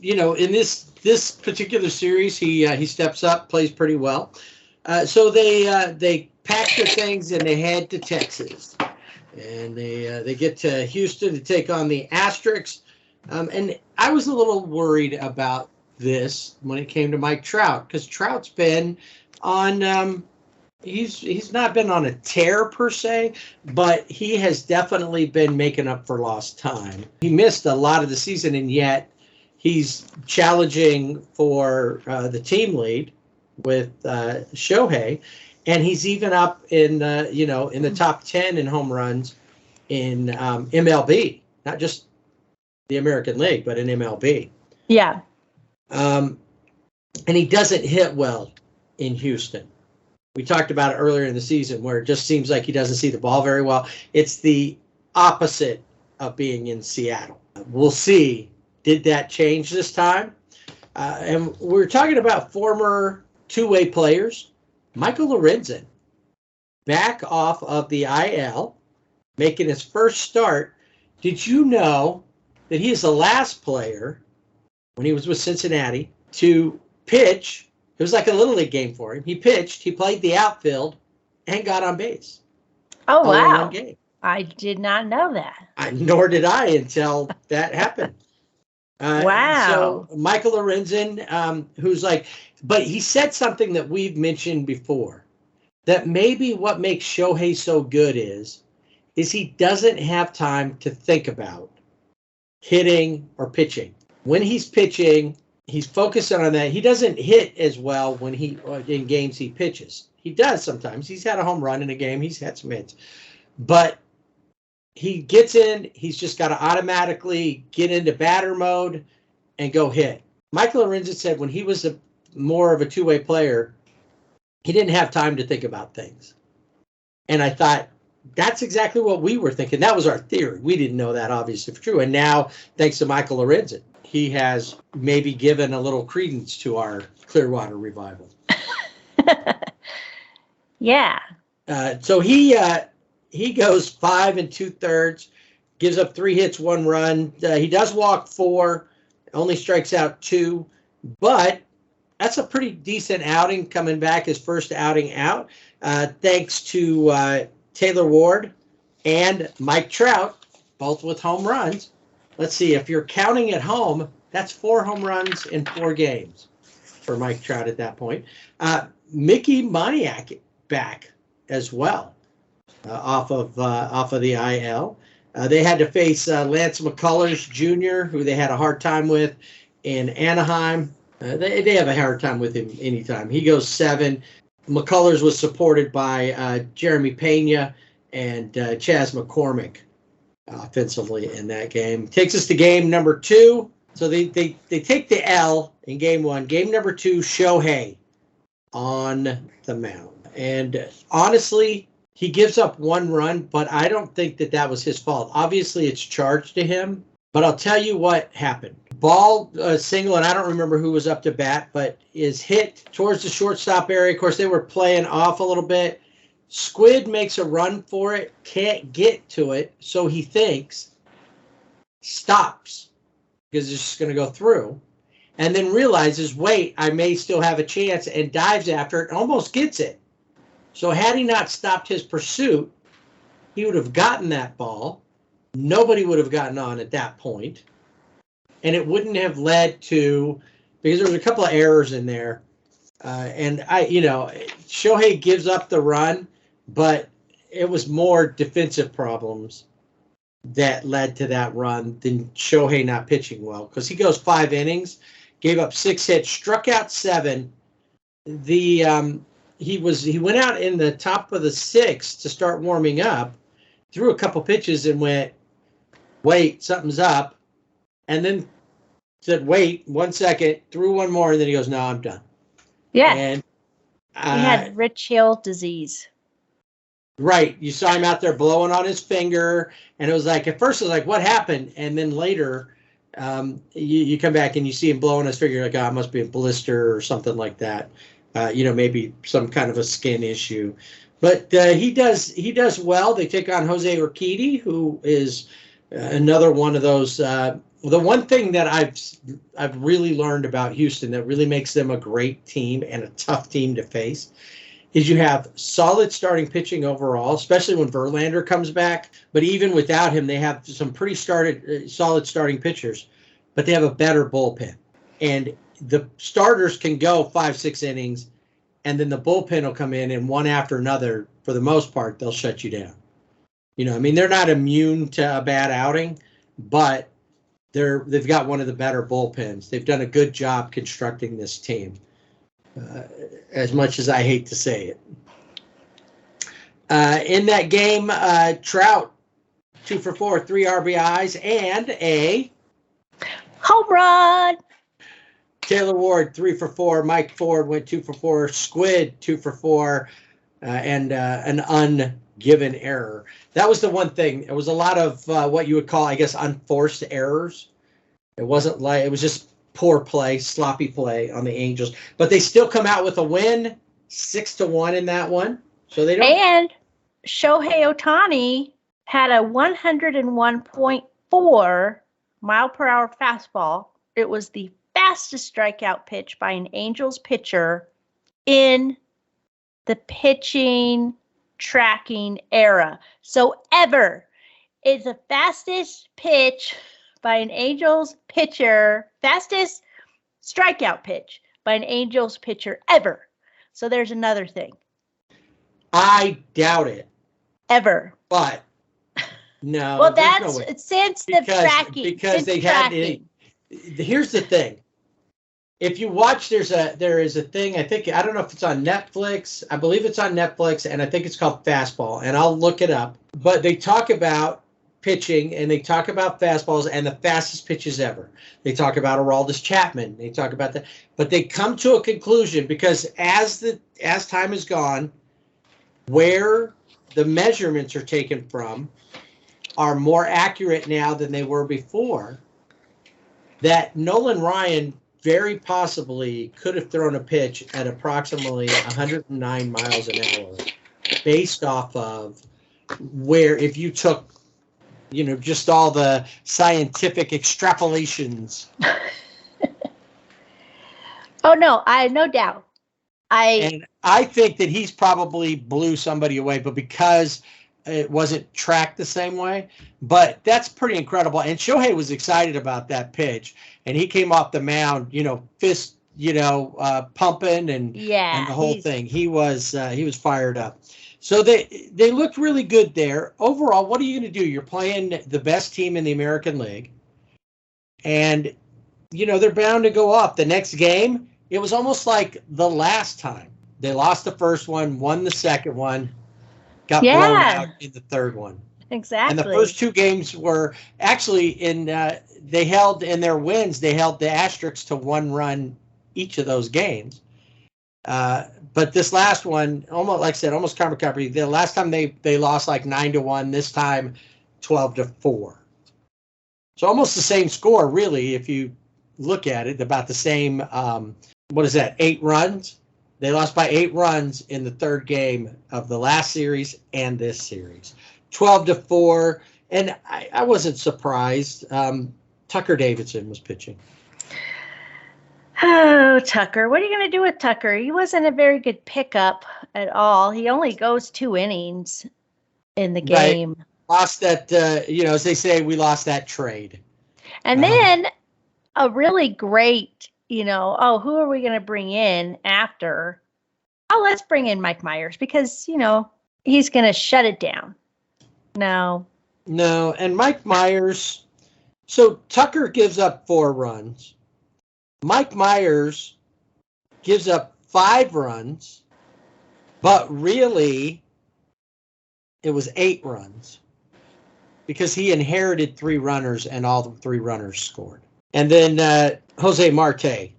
in this particular series, he steps up, plays pretty well. So they pack their things and they head to Texas, and they get to Houston to take on the Asterix. And I was a little worried about this when it came to Mike Trout, because Trout's been on he's not been on a tear per se, but he has definitely been making up for lost time. He missed a lot of the season, and yet he's challenging for the team lead with Shohei, and he's even up in in the top 10 in home runs in MLB, not just the American League, but in MLB. Yeah. And he doesn't hit well in Houston. We talked about it earlier in the season where it just seems like he doesn't see the ball very well. It's the opposite of being in Seattle. We'll see. Did that change this time? And we're talking about former two-way players. Michael Lorenzen, back off of the IL, making his first start. Did you know that he is the last player, when he was with Cincinnati, to pitch? It was like a Little League game for him. He pitched, he played the outfield, and got on base. Oh, all in wow. one game. I did not know that. Nor did I until that happened. Wow. So Michael Lorenzen, who's like, but he said something that we've mentioned before, that maybe what makes Shohei so good is he doesn't have time to think about hitting or pitching. When he's pitching, he's focusing on that. He doesn't hit as well when in games he pitches. He does sometimes. He's had a home run in a game. He's had some hits. But he gets in, he's just got to automatically get into batter mode and go hit. Michael Lorenzen said when he was more of a two-way player, he didn't have time to think about things. And I thought, that's exactly what we were thinking. That was our theory. We didn't know that, obviously, for true. And now, thanks to Michael Lorenzen, he has maybe given a little credence to our Clearwater revival. Yeah. So he goes 5 2/3, gives up 3 hits, 1 run. He does walk 4, only strikes out 2, but that's a pretty decent outing coming back, his first outing out, thanks to Taylor Ward and Mike Trout, both with home runs. Let's see, if you're counting at home, that's 4 home runs in 4 games for Mike Trout at that point. Mickey Moniak back as well, off of the IL. They had to face Lance McCullers Jr., who they had a hard time with in Anaheim. They have a hard time with him anytime. He goes 7. McCullers was supported by Jeremy Pena and Chas McCormick offensively in that game. Takes us to game number 2. So they take the L in game 1. Game number 2, Shohei on the mound. And honestly, he gives up 1 run, but I don't think that was his fault. Obviously, it's charged to him, but I'll tell you what happened. Ball single, and I don't remember who was up to bat, but is hit towards the shortstop area. Of course, they were playing off a little bit. Squid makes a run for it, can't get to it, so he thinks, stops, because it's just going to go through, and then realizes, wait, I may still have a chance, and dives after it, and almost gets it. So had he not stopped his pursuit, he would have gotten that ball. Nobody would have gotten on at that point. And it wouldn't have led to, because there was a couple of errors in there. And Shohei gives up the run, but it was more defensive problems that led to that run than Shohei not pitching well. Because he goes 5 innings, gave up 6 hits, struck out 7. He went out in the top of the 6th to start warming up, threw a couple pitches and went, wait, something's up. And then said, wait, 1 second, threw 1 more, and then he goes, no, I'm done. Yeah. And he had Rich Hill disease. Right. You saw him out there blowing on his finger, and it was like, at first it was like, what happened? And then later, you come back and you see him blowing his finger, like, oh, it must be a blister or something like that. Maybe some kind of a skin issue. But he does well. They take on Jose Urquidy, who is another one of those. The one thing that I've really learned about Houston that really makes them a great team and a tough team to face is you have solid starting pitching overall, especially when Verlander comes back. But even without him, they have some pretty solid starting pitchers, but they have a better bullpen. And the starters can go 5-6 innings, and then the bullpen will come in, and one after another, for the most part, they'll shut you down. They're not immune to a bad outing, but they've got one of the better bullpens. They've done a good job constructing this team, as much as I hate to say it. In that game, Trout, 2 for 4, 3 RBIs, and a home run. Taylor Ward, 3 for 4. Mike Ford went 2 for 4. Squid, 2 for 4, and an ungiven error. That was the one thing. It was a lot of what you would call, I guess, unforced errors. It was just poor play, sloppy play on the Angels. But they still come out with a win, 6-1 in that one. So they don't. And Shohei Ohtani had a 101.4 mile per hour fastball. It was the fastest strikeout pitch by an Angels pitcher in the pitching tracking era. So ever. It's the fastest pitch by an Angels pitcher, fastest strikeout pitch by an Angels pitcher ever. So there's another thing. I doubt it. Ever. But no. Well, that's no since the tracking. Because they had it. Here's the thing. If you watch, there is a thing, I don't know if it's on Netflix. I believe it's on Netflix, and I think it's called Fastball, and I'll look it up. But they talk about pitching, and they talk about fastballs and the fastest pitches ever. They talk about Aroldis Chapman. They talk about that. But they come to a conclusion because as time has gone, where the measurements are taken from are more accurate now than they were before, that Nolan Ryan very possibly could have thrown a pitch at approximately 109 miles an hour based off of where, if you took, just all the scientific extrapolations. Oh, no, I no doubt. And I think that he's probably blew somebody away, but because it wasn't tracked the same way. But that's pretty incredible. And Shohei was excited about that pitch, and he came off the mound, fist, pumping and the whole thing. He was fired up. So they looked really good there. Overall, what are you going to do? You're playing the best team in the American League, and they're bound to go off. The next game, it was almost like the last time. They lost the first one, won the second one, got blown out in the third one. Exactly. And the first two games were actually they held in their wins, they held the Asterisks to 1 run each of those games. But this last one, almost like I said, almost karma copy. The last time they lost like 9-1, this time 12-4. So almost the same score, really, if you look at it, about the same. 8 runs? They lost by 8 runs in the third game of the last series and this series. 12-4, and I wasn't surprised. Tucker Davidson was pitching. Oh, Tucker. What are you going to do with Tucker? He wasn't a very good pickup at all. He only goes 2 innings in the game. Right. Lost that, as they say, we lost that trade. And then a really great, who are we going to bring in after? Oh, let's bring in Mike Myers because, he's going to shut it down. No, and Mike Myers. So Tucker gives up 4 runs. Mike Myers gives up 5 runs, but really it was 8 runs because he inherited 3 runners and all the 3 runners scored. And then Jose Marte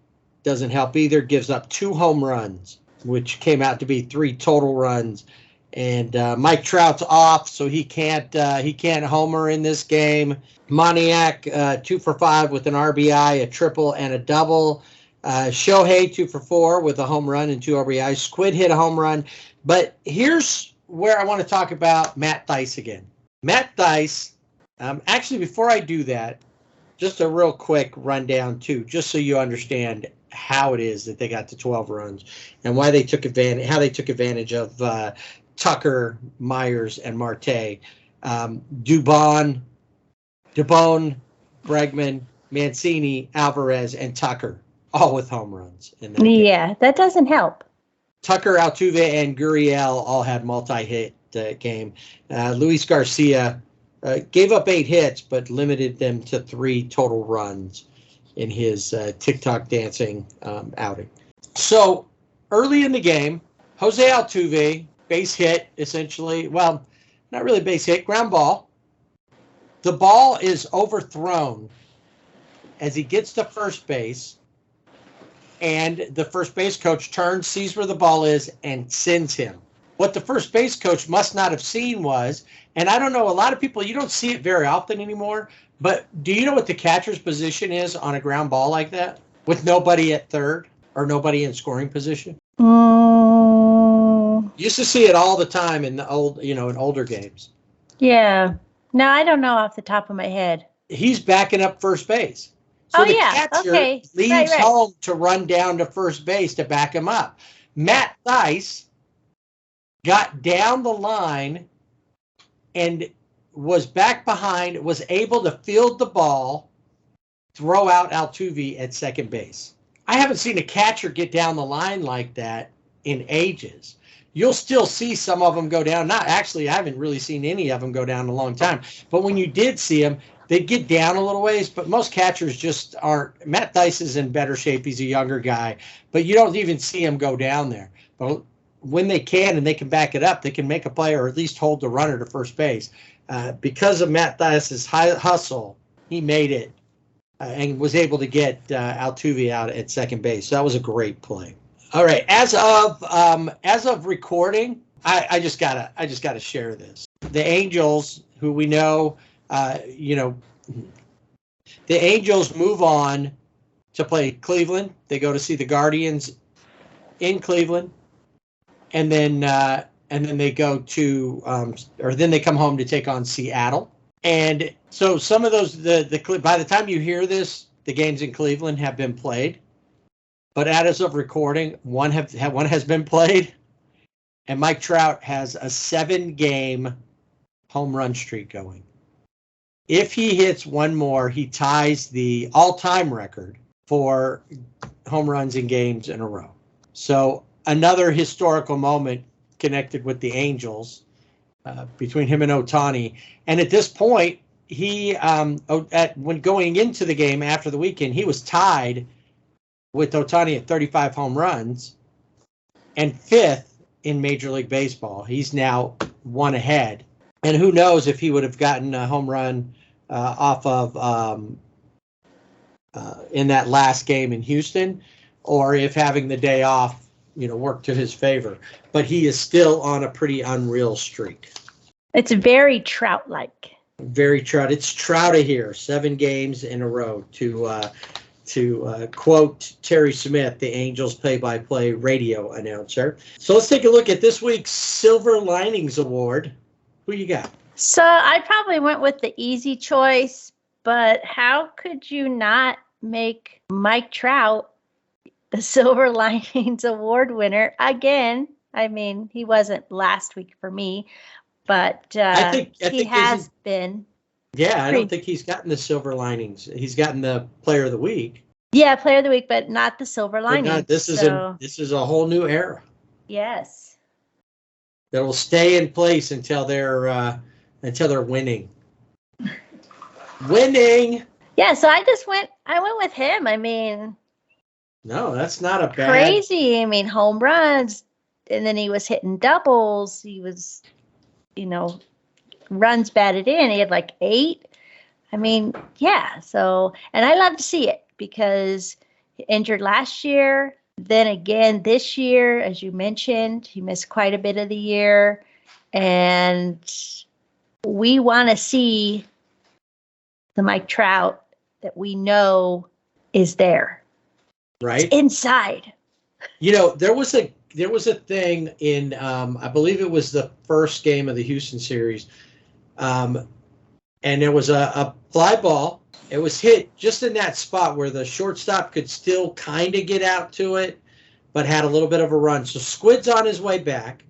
doesn't help either, gives up 2 home runs, which came out to be 3 total runs. And Mike Trout's off, so he can't homer in this game. Moniak 2 for 5 with an RBI, a triple, and a double. Shohei 2 for 4 with a home run and 2 RBIs. Squid hit a home run. But here's where I want to talk about Matt Thaiss again. Matt Thaiss, actually, before I do that, just a real quick rundown too, just so you understand how it is that they got to 12 runs and why they took advantage, how they took advantage of Tucker, Myers, and Marte. Dubon, Bregman, Mancini, Alvarez, and Tucker, all with home runs. In that game. That doesn't help. Tucker, Altuve, and Gurriel all had multi-hit game. Luis Garcia gave up 8 hits, but limited them to 3 total runs in his TikTok dancing outing. So early in the game, Jose Altuve, base hit, essentially. Well, not really base hit, ground ball. The ball is overthrown as he gets to first base, and the first base coach turns, sees where the ball is, and sends him. What the first base coach must not have seen was, and I don't know, a lot of people, you don't see it very often anymore, but do you know what the catcher's position is on a ground ball like that with nobody at third or nobody in scoring position? Used to see it all the time in the in older games. Yeah. No, I don't know off the top of my head. He's backing up first base. So the catcher leaves home to run down to first base to back him up. Matt Thaiss got down the line and was back behind, was able to field the ball, throw out Altuve at second base. I haven't seen a catcher get down the line like that in ages. You'll still see some of them go down. I haven't really seen any of them go down in a long time. But when you did see them, they'd get down a little ways, but most catchers just aren't. Matt Thaiss is in better shape. He's a younger guy, but you don't even see him go down there. But when they can and they can back it up, they can make a play or at least hold the runner to first base. Because of Matt Thaiss' high hustle, he made it and was able to get Altuve out at second base. So that was a great play. All right, as of recording, I just gotta share this. The Angels, who we know, the Angels move on to play Cleveland. They go to see the Guardians in Cleveland, and then they go to, then they come home to take on Seattle. And so some of those, by the time you hear this, the games in Cleveland have been played. But as of recording, one has been played, and Mike Trout has a 7-game home run streak going. If he hits one more, he ties the all-time record for home runs in games in a row. So another historical moment connected with the Angels between him and Ohtani. And at this point, he when going into the game after the weekend, he was tied with Ohtani at 35 home runs and 5th in Major League Baseball. He's now 1 ahead. And who knows if he would have gotten a home run off of in that last game in Houston, or if having the day off, worked to his favor. But he is still on a pretty unreal streak. It's very Trout-like. Very Trout. It's Trout here, 7 games in a row, to quote Terry Smith, the Angels play-by-play radio announcer. So let's take a look at this week's Silver Linings Award. Who you got? So I probably went with the easy choice, but how could you not make Mike Trout the Silver Linings Award winner again? I mean, he wasn't last week for me, but I think he has been. Yeah, I don't think he's gotten the Silver Linings. He's gotten the Player of the Week. Yeah, Player of the Week, but not the Silver Linings. This is a whole new era. Yes. That will stay in place until they're winning. Winning. Yeah, so I went with him. I mean, no, that's not a bad. Crazy. I mean, home runs, and then he was hitting doubles. He was, runs batted in. He had like 8. I mean, yeah. So, and I love to see it because he injured last year. Then again this year, as you mentioned, he missed quite a bit of the year. And we want to see the Mike Trout that we know is there. Right. It's inside. There was a thing in I believe it was the first game of the Houston series. And there was a fly ball. It was hit just in that spot where the shortstop could still kind of get out to it, but had a little bit of a run. So Squid's on his way back.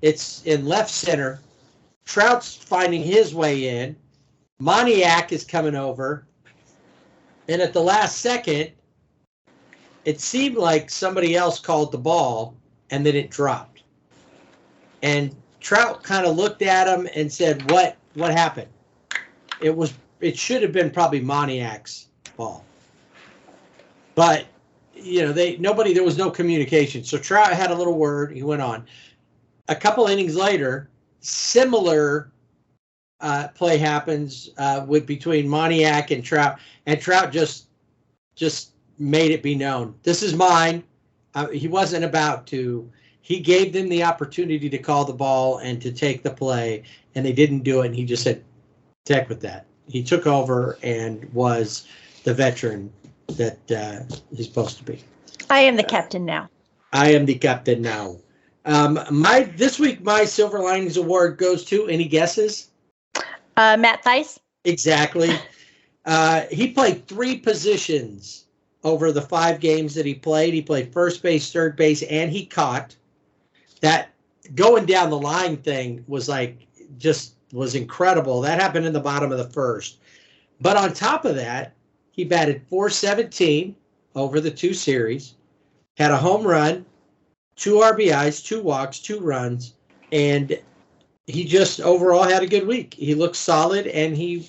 It's in left center. Trout's finding his way in. Moniak is coming over. And at the last second, it seemed like somebody else called the ball, and then it dropped. And Trout kind of looked at him and said, "What happened?" It should have been probably Moniak's ball. But there was no communication. So Trout had a little word, he went on. A couple innings later, similar play happens between Moniak and Trout just made it be known. This is mine. He wasn't about to. He gave them the opportunity to call the ball and to take the play, and they didn't do it, and he just said, "Heck with that." He took over and was the veteran that he's supposed to be. I am the captain now. I am the captain now. This week, my Silver Linings Award goes to, any guesses? Matt Thaiss. Exactly. He played 3 positions over the 5 games that he played. He played first base, third base, and he caught. That going down the line thing was was incredible. That happened in the bottom of the first. But on top of that, he batted .417 over the 2 series, had a home run, 2 RBIs, 2 walks, 2 runs, and he just overall had a good week. He looked solid, and he,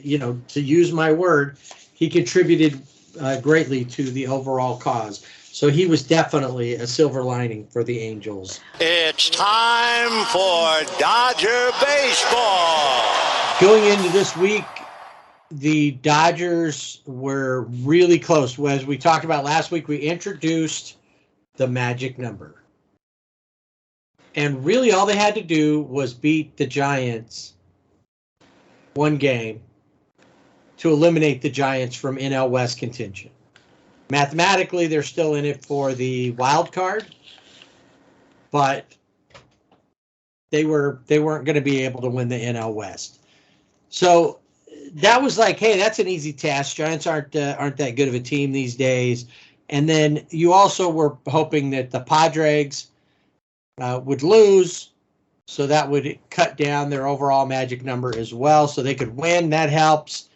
to use my word, he contributed greatly to the overall cause. So he was definitely a silver lining for the Angels. It's time for Dodger baseball. Going into this week, the Dodgers were really close. As we talked about last week, we introduced the magic number. And really all they had to do was beat the Giants one game to eliminate the Giants from NL West contention. Mathematically, they're still in it for the wild card, but they weren't going to be able to win the NL West. So that was like, hey, that's an easy task. Giants aren't that good of a team these days. And then you also were hoping that the Padres would lose, so that would cut down their overall magic number as well, so they could win. That helps.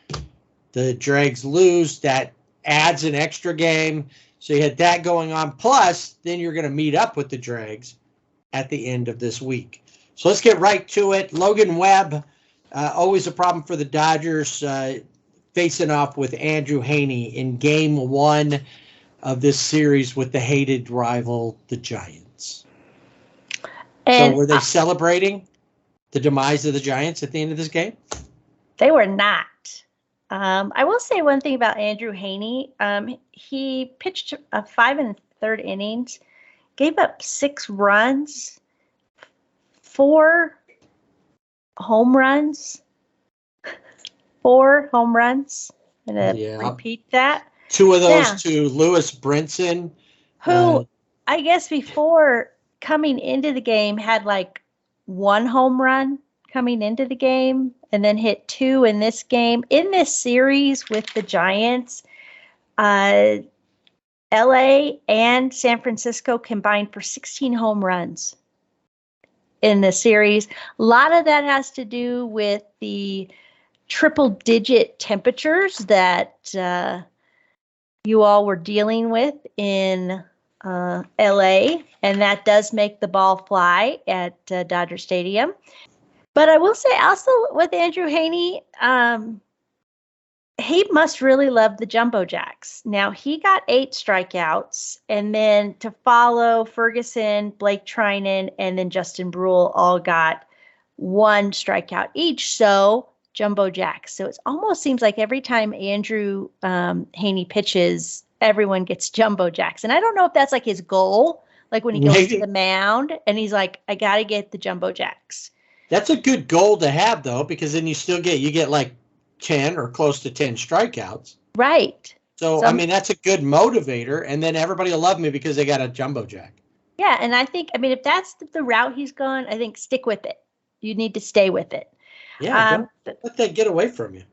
The Dregs lose. That adds an extra game. So you had that going on. Plus, then you're going to meet up with the Dregs at the end of this week. So let's get right to it. Logan Webb, always a problem for the Dodgers, facing off with Andrew Heaney in game one of this series with the hated rival, the Giants. And so were they celebrating the demise of the Giants at the end of this game? They were not. I will say one thing about Andrew Heaney. He pitched 5 1/3 innings, gave up 6 runs, 4 home runs. 4 home runs. I'm going to repeat that. 2 of those to Lewis Brinson. Who, I guess before coming into the game, had like 1 home run coming into the game and then hit 2 in this game. In this series with the Giants, LA and San Francisco combined for 16 home runs in the series. A lot of that has to do with the triple-digit temperatures that you all were dealing with in LA, and that does make the ball fly at Dodger Stadium. But I will say also with Andrew Heaney, he must really love the Jumbo Jacks. Now, he got 8 strikeouts, and then to follow, Ferguson, Blake Trinan, and then Justin Brule all got 1 strikeout each. So Jumbo Jacks. So it almost seems like every time Andrew Heaney pitches, everyone gets Jumbo Jacks. And I don't know if that's like his goal, like when he goes to the mound and he's like, I got to get the Jumbo Jacks. That's a good goal to have, though, because then you get like 10 or close to 10 strikeouts. Right. So I mean, that's a good motivator. And then everybody will love me because they got a Jumbo Jack. Yeah. And I think, if that's the route he's gone, I think stick with it. You need to stay with it. Yeah, don't let that get away from you.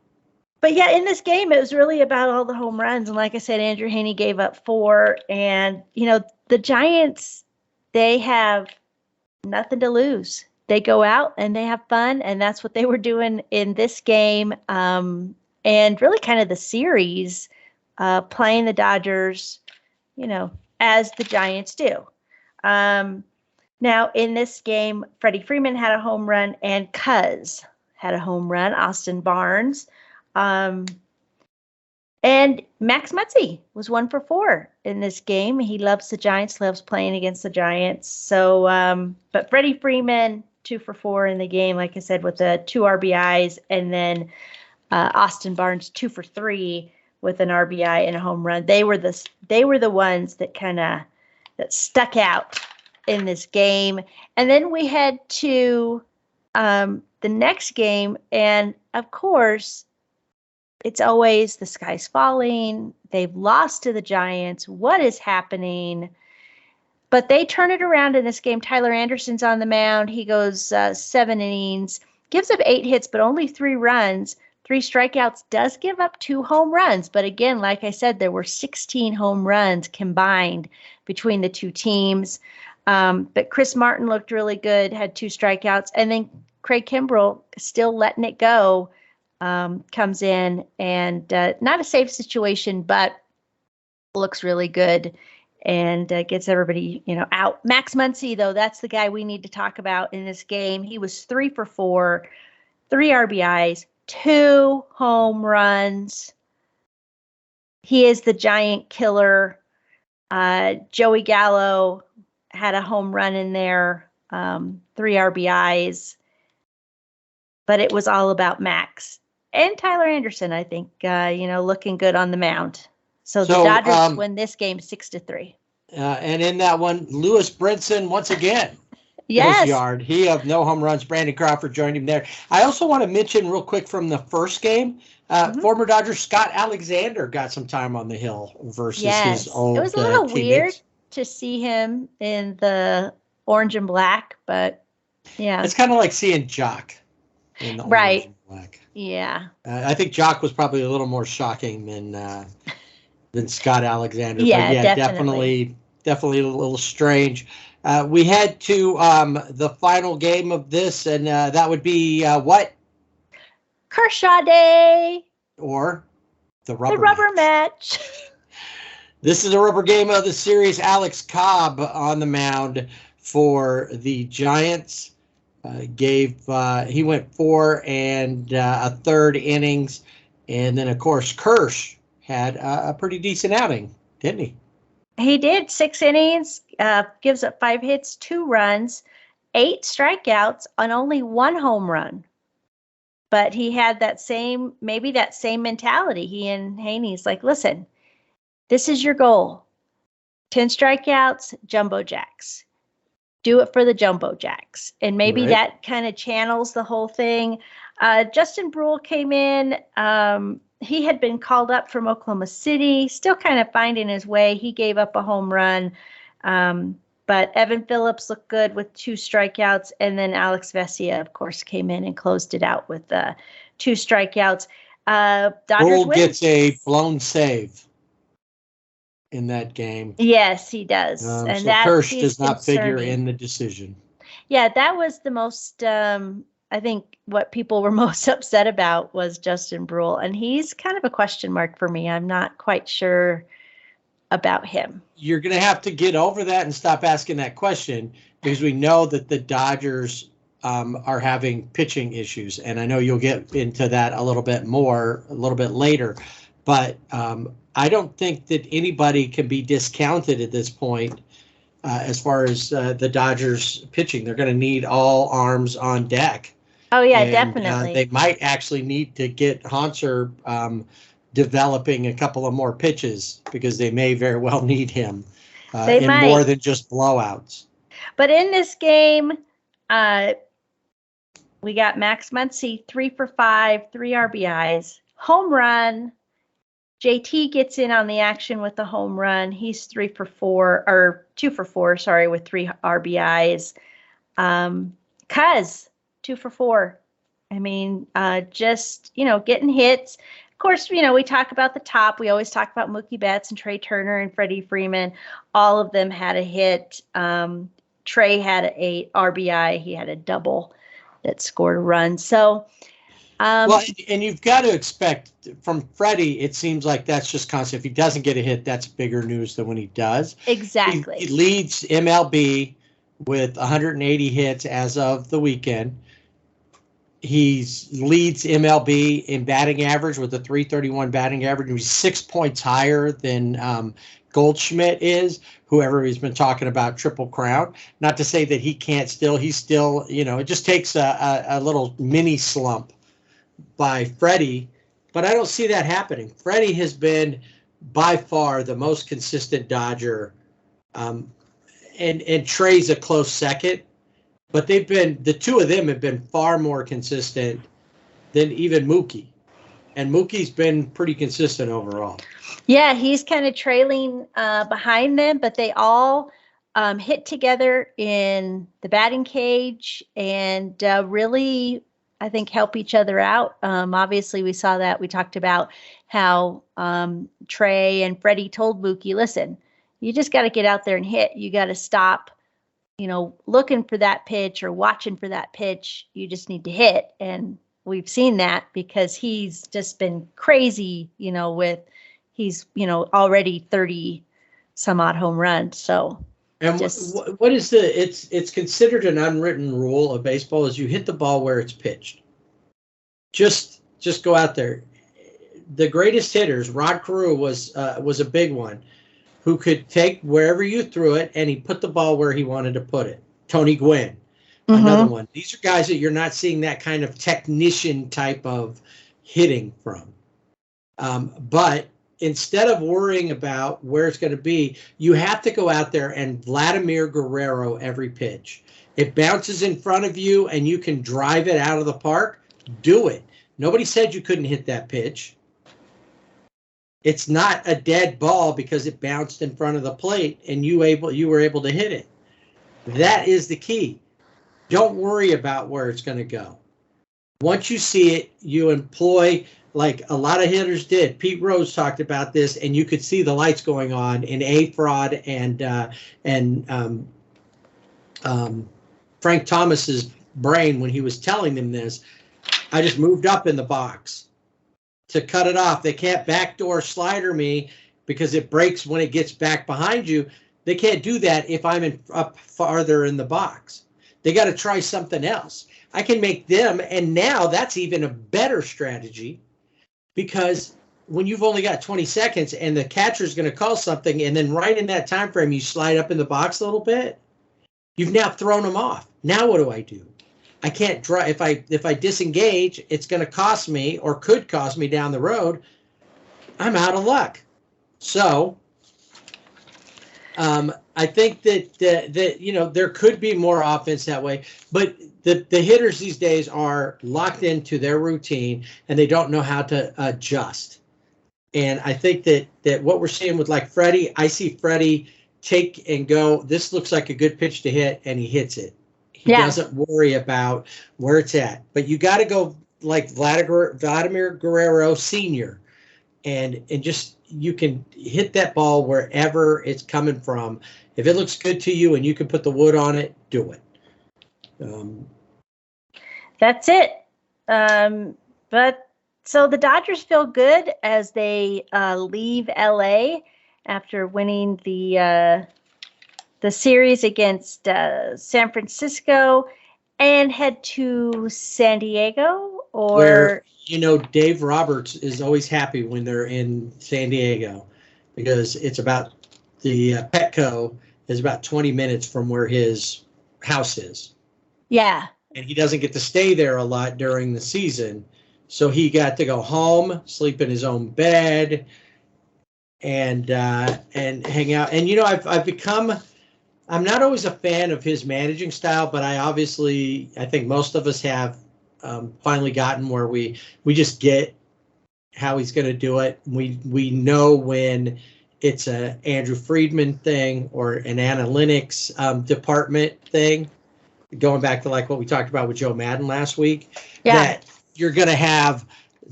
But yeah, in this game, it was really about all the home runs. And like I said, Andrew Heaney gave up 4. And, the Giants, they have nothing to lose. They go out and they have fun. And that's what they were doing in this game. And really kind of the series, playing the Dodgers, as the Giants do. Now, in this game, Freddie Freeman had a home run and Cuz had a home run, Austin Barnes. And Max Muncy was 1 for 4 in this game. He loves the Giants, loves playing against the Giants. So, but Freddie Freeman, 2 for 4 in the game, like I said, with the 2 RBIs. And then Austin Barnes, 2 for 3 with an RBI and a home run. They were the ones that that stuck out in this game. And then we head to the next game, and of course, it's always the sky's falling. They've lost to the Giants. What is happening? But they turn it around in this game. Tyler Anderson's on the mound. He goes 7 innings, gives up 8 hits, but only 3 runs, 3 strikeouts, does give up 2 home runs. But again, like I said, there were 16 home runs combined between the 2 teams. But Chris Martin looked really good, had 2 strikeouts. And then Craig Kimbrell, still letting it go, comes in and not a safe situation, but looks really good and gets everybody, out. Max Muncy, though, that's the guy we need to talk about in this game. He was 3 for 4, 3 RBIs, 2 home runs. He is the Giant killer. Joey Gallo had a home run in there, 3 RBIs. But it was all about Max and Tyler Anderson, I think, looking good on the mound. So the Dodgers win this game 6-3. And in that one, Lewis Brinson once again Yes. his yard. He had no home runs. Brandon Crawford joined him there. I also want to mention real quick from the first game, former Dodger Scott Alexander got some time on the hill versus his old It was a little weird teammates. to see him in the orange and black, but yeah. It's kind of like seeing Jock in the orange and black. Yeah. I think Jock was probably a little more shocking than Scott Alexander. Yeah, but yeah, definitely a little strange. We head to the final game of this, and that would be what? Kershaw Day. Or the rubber match. This is a rubber game of the series. Alex Cobb on the mound for the Giants. He went 4 and a third innings, and then of course Kirsch had a pretty decent outing, didn't he? He did. 6 innings, gives up 5 hits, 2 runs, 8 strikeouts on only 1 home run. But he had that same mentality. He and Haney's like, listen, this is your goal. 10 strikeouts, jumbo jacks. Do it for the jumbo jacks. And maybe that kind of channels the whole thing. Justin Brule came in. He had been called up from Oklahoma City, still kind of finding his way. He gave up a home run. But Evan Phillips looked good with 2 strikeouts. And then Alex Vesia, of course, came in and closed it out with 2 strikeouts. Dodgers Brule win. gets a blown save in that game. Yes, he does. And so Kirsch does not figure in the decision. Yeah, that was the most, I think what people were most upset about was Justin Brule. And he's kind of a question mark for me. I'm not quite sure about him. You're going to have to get over that and stop asking that question, because we know that the Dodgers are having pitching issues. And I know you'll get into that a little bit later. But I don't think that anybody can be discounted at this point as far as the Dodgers pitching. They're going to need all arms on deck. Oh, yeah, and, definitely. They might actually need to get Hanser developing a couple of more pitches, because they may very well need him more than just blowouts. But in this game, we got Max Muncy, 3 for 5, 3 RBIs, home run. JT gets in on the action with the home run. He's 2 for 4, with 3 RBIs. Cuz 2 for 4. I mean, just, getting hits. Of course, we talk about the top. We always talk about Mookie Betts and Trey Turner and Freddie Freeman. All of them had a hit. Trey had an RBI. He had a double that scored a run. So, well, and you've got to expect from Freddie, it seems like that's just constant. If he doesn't get a hit, that's bigger news than when he does. Exactly. He leads MLB with 180 hits as of the weekend. He leads MLB in batting average with a .331 batting average. He's 6 points higher than Goldschmidt is, whoever he's been talking about Triple Crown. Not to say that he can't he's still, it just takes a little mini slump by Freddie, but I don't see that happening. Freddie has been by far the most consistent Dodger, and Trey's a close second. But the 2 of them have been far more consistent than even Mookie. And Mookie's been pretty consistent overall. Yeah, he's kind of trailing behind them, but they all hit together in the batting cage and really, I think, help each other out. Obviously, we saw that. We talked about how Trey and Freddie told Mookie, listen, you just got to get out there and hit. You got to stop looking for that pitch or watching for that pitch. You just need to hit. And we've seen that because he's just been crazy, he's already 30 some odd home runs. So, and what is it's considered an unwritten rule of baseball is you hit the ball where it's pitched. Just go out there. The greatest hitters, Rod Carew was a big one, who could take wherever you threw it, and he put the ball where he wanted to put it. Tony Gwynn, another one. These are guys that you're not seeing that kind of technician type of hitting from. But instead of worrying about where it's going to be, you have to go out there and Vladimir Guerrero every pitch. It bounces in front of you and you can drive it out of the park, do it. Nobody said you couldn't hit that pitch. It's not a dead ball because it bounced in front of the plate and you were able to hit it. That is the key. Don't worry about where it's going to go. Once you see it, you employ, like a lot of hitters did. Pete Rose talked about this, and you could see the lights going on in A-Fraud and Frank Thomas's brain when he was telling them this. I just moved up in the box to cut it off. They can't backdoor slider me because it breaks when it gets back behind you. They can't do that if I'm up farther in the box. They got to try something else. I can make them, and now that's even a better strategy, because when you've only got 20 seconds and the catcher's going to call something, and then right in that time frame you slide up in the box a little bit, you've now thrown them off. Now what do? I can't drive. If I disengage, it's going to cost me, or could cost me down the road. I'm out of luck. So I think that there could be more offense that way, but the hitters these days are locked into their routine and they don't know how to adjust. And I think that what we're seeing with like Freddie, I see Freddie take and go, this looks like a good pitch to hit, and he hits it. He doesn't worry about where it's at. But you got to go like Vladimir Guerrero Sr. and just, you can hit that ball wherever it's coming from. If it looks good to you and you can put the wood on it, do it. That's it. But so the Dodgers feel good as they leave LA after winning the series against San Francisco and head to San Diego, where Dave Roberts is always happy when they're in San Diego, because it's about the Petco is about 20 minutes from where his house is. Yeah. And he doesn't get to stay there a lot during the season. So he got to go home, sleep in his own bed, and hang out. And, I've become, I'm not always a fan of his managing style, but I think most of us have finally gotten where we just get how he's going to do it. We know when it's a Andrew Friedman thing or an analytics department thing, going back to like what we talked about with Joe Madden last week, that you're going to have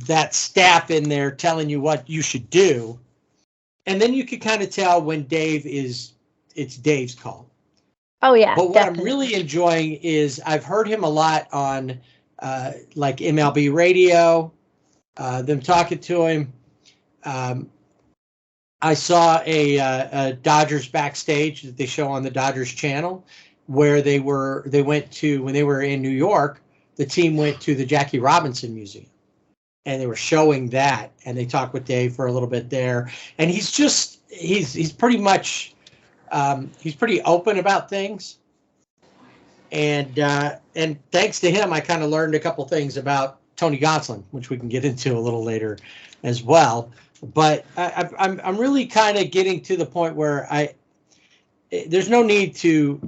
that staff in there telling you what you should do. And then you can kind of tell when it's Dave's call. Oh, yeah. But what I'm really enjoying is I've heard him a lot on like MLB radio, them talking to him. I saw a Dodgers backstage that they show on the Dodgers channel, where they went to, when they were in New York, the team went to the Jackie Robinson Museum, and they were showing that, and they talked with Dave for a little bit there. And he's pretty much, he's pretty open about things. And thanks to him, I kind of learned a couple things about Tony Gonsolin, which we can get into a little later as well. But I'm really kind of getting to the point where there's no need to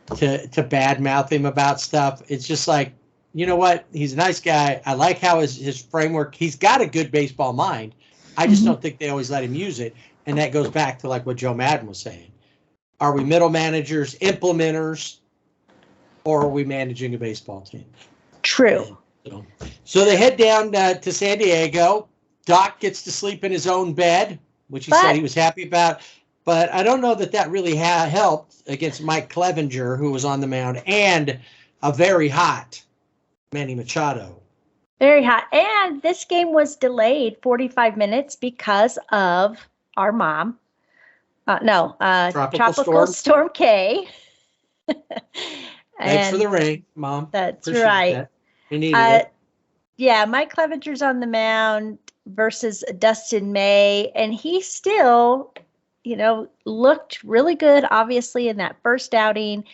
badmouth him about stuff. It's just like, you know what? He's a nice guy. I like how his framework. He's got a good baseball mind. I just don't think they always let him use it. And that goes back to like what Joe Madden was saying. Are we middle managers, implementers, or are we managing a baseball team? True. So they head down to San Diego. Doc gets to sleep in his own bed, which he said he was happy about. But I don't know that really helped against Mike Clevenger, who was on the mound, and a very hot Manny Machado. Very hot. And this game was delayed 45 minutes because of our mom. Tropical Storm K. Thanks for the rain, Mom. That's Appreciate right. That. We needed it. Yeah, Mike Clevenger's on the mound versus Dustin May, and he still, looked really good, obviously, in that first outing,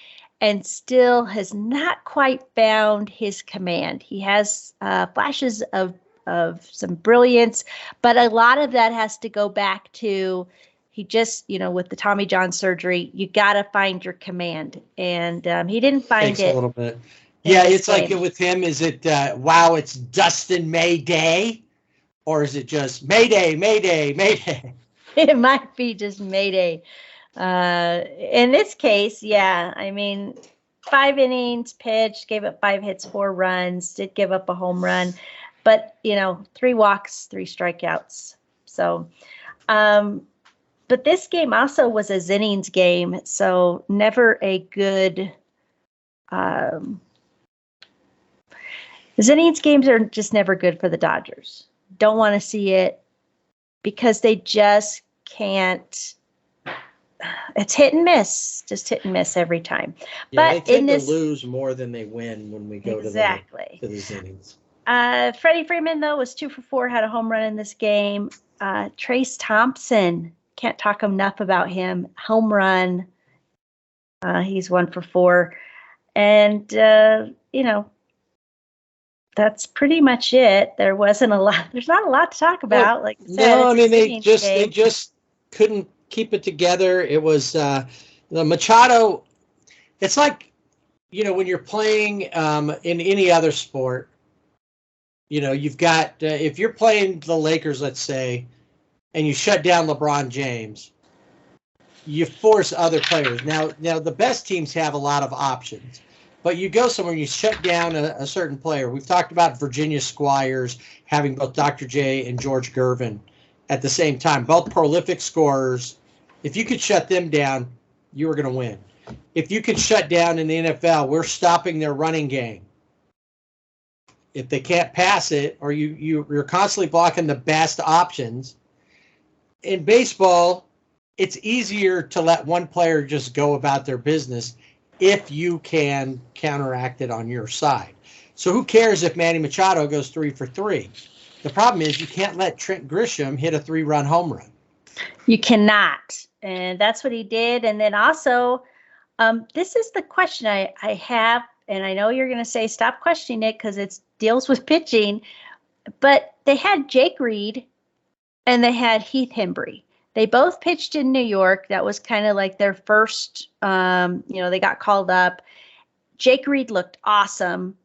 and still has not quite found his command. He has flashes of some brilliance, but a lot of that has to go back to He just, with the Tommy John surgery, you got to find your command. And he didn't find Takes it. a little bit. Yeah, it's like with him, is it, wow, it's Dustin Mayday? Or is it just Mayday, Mayday, Mayday? It might be just Mayday. In this case, yeah, I mean, 5 innings pitched, gave up 5 hits, 4 runs, did give up a home run, but 3 walks, 3 strikeouts. So, but this game also was a innings game, so never a good. Innings games are just never good for the Dodgers. Don't want to see it because they just can't. It's hit and miss, just hit and miss every time. Yeah, but they tend to lose more than they win when we go to these innings. Freddie Freeman, though, was 2 for 4, had a home run in this game. Trace Thompson, can't talk enough about him. Home run. He's 1 for 4. And, that's pretty much it. There wasn't a lot. There's not a lot to talk about. Well, like I said, no, I mean they just couldn't keep it together. It was the Machado. It's like when you're playing in any other sport. You've got if you're playing the Lakers, let's say, and you shut down LeBron James, you force other players. Now the best teams have a lot of options. But you go somewhere and you shut down a certain player. We've talked about Virginia Squires having both Dr. J and George Gervin at the same time, both prolific scorers. If you could shut them down, you were going to win. If you could shut down in the NFL, we're stopping their running game. If they can't pass it, or you're constantly blocking the best options. In baseball, it's easier to let one player just go about their business if you can counteract it on your side. So who cares if Manny Machado goes 3 for 3? The problem is you can't let Trent Grisham hit a 3-run home run. You cannot. And that's what he did. And then also, this is the question I have, and I know you're going to say stop questioning it because it deals with pitching, but they had Jake Reed and they had Heath Hembree. They both pitched in New York. That was kind of like their first, they got called up. Jake Reed looked awesome.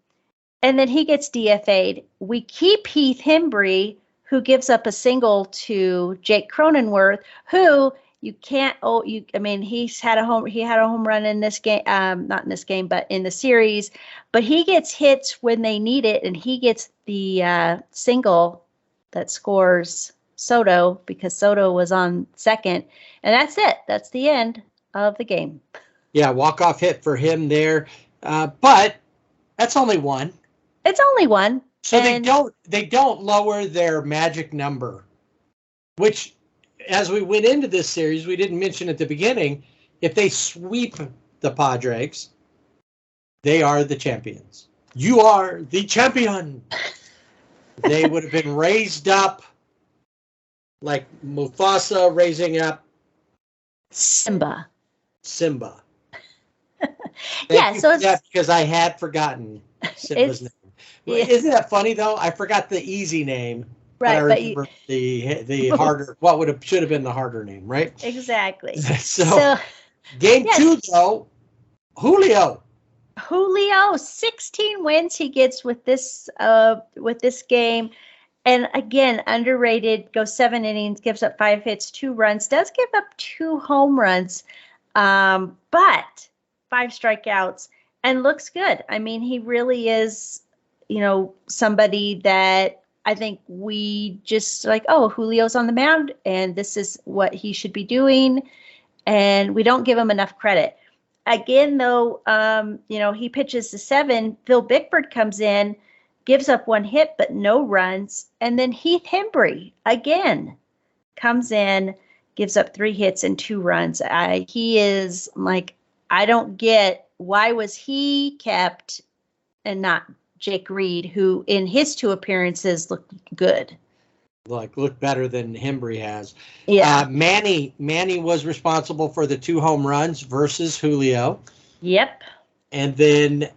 And then he gets DFA'd. We keep Heath Hembree, who gives up a single to Jake Cronenworth, who he had a home run in this game, not in this game, but in the series. But he gets hits when they need it, and he gets the single that scores Soto because Soto was on second, and that's it. That's the end of the game. Yeah, walk-off hit for him there, but that's only one. It's only one. So they don't lower their magic number, which, as we went into this series, we didn't mention at the beginning. If they sweep the Padres, they are the champions. You are the champion. They would have been raised up like Mufasa raising up Simba. Yeah, so it's because I had forgotten Simba's name. Yeah. Isn't that funny though? I forgot the easy name, right? But I remember the harder. What should have been the harder name, right? Exactly. so game 2 though, Julio, 16 wins he gets with this game. And again, underrated, goes 7 innings, gives up 5 hits, 2 runs, does give up 2 home runs, but 5 strikeouts, and looks good. I mean, he really is, somebody that I think we just like, oh, Julio's on the mound, and this is what he should be doing, and we don't give him enough credit. Again, though, he pitches to 7. Phil Bickford comes in, gives up 1 hit, but no runs. And then Heath Hembree, again, comes in, gives up 3 hits and 2 runs. He is like, I don't get, why was he kept and not Jake Reed, who in his 2 appearances looked good. Look better than Hembree has. Yeah. Manny was responsible for the 2 home runs versus Julio. Yep. And then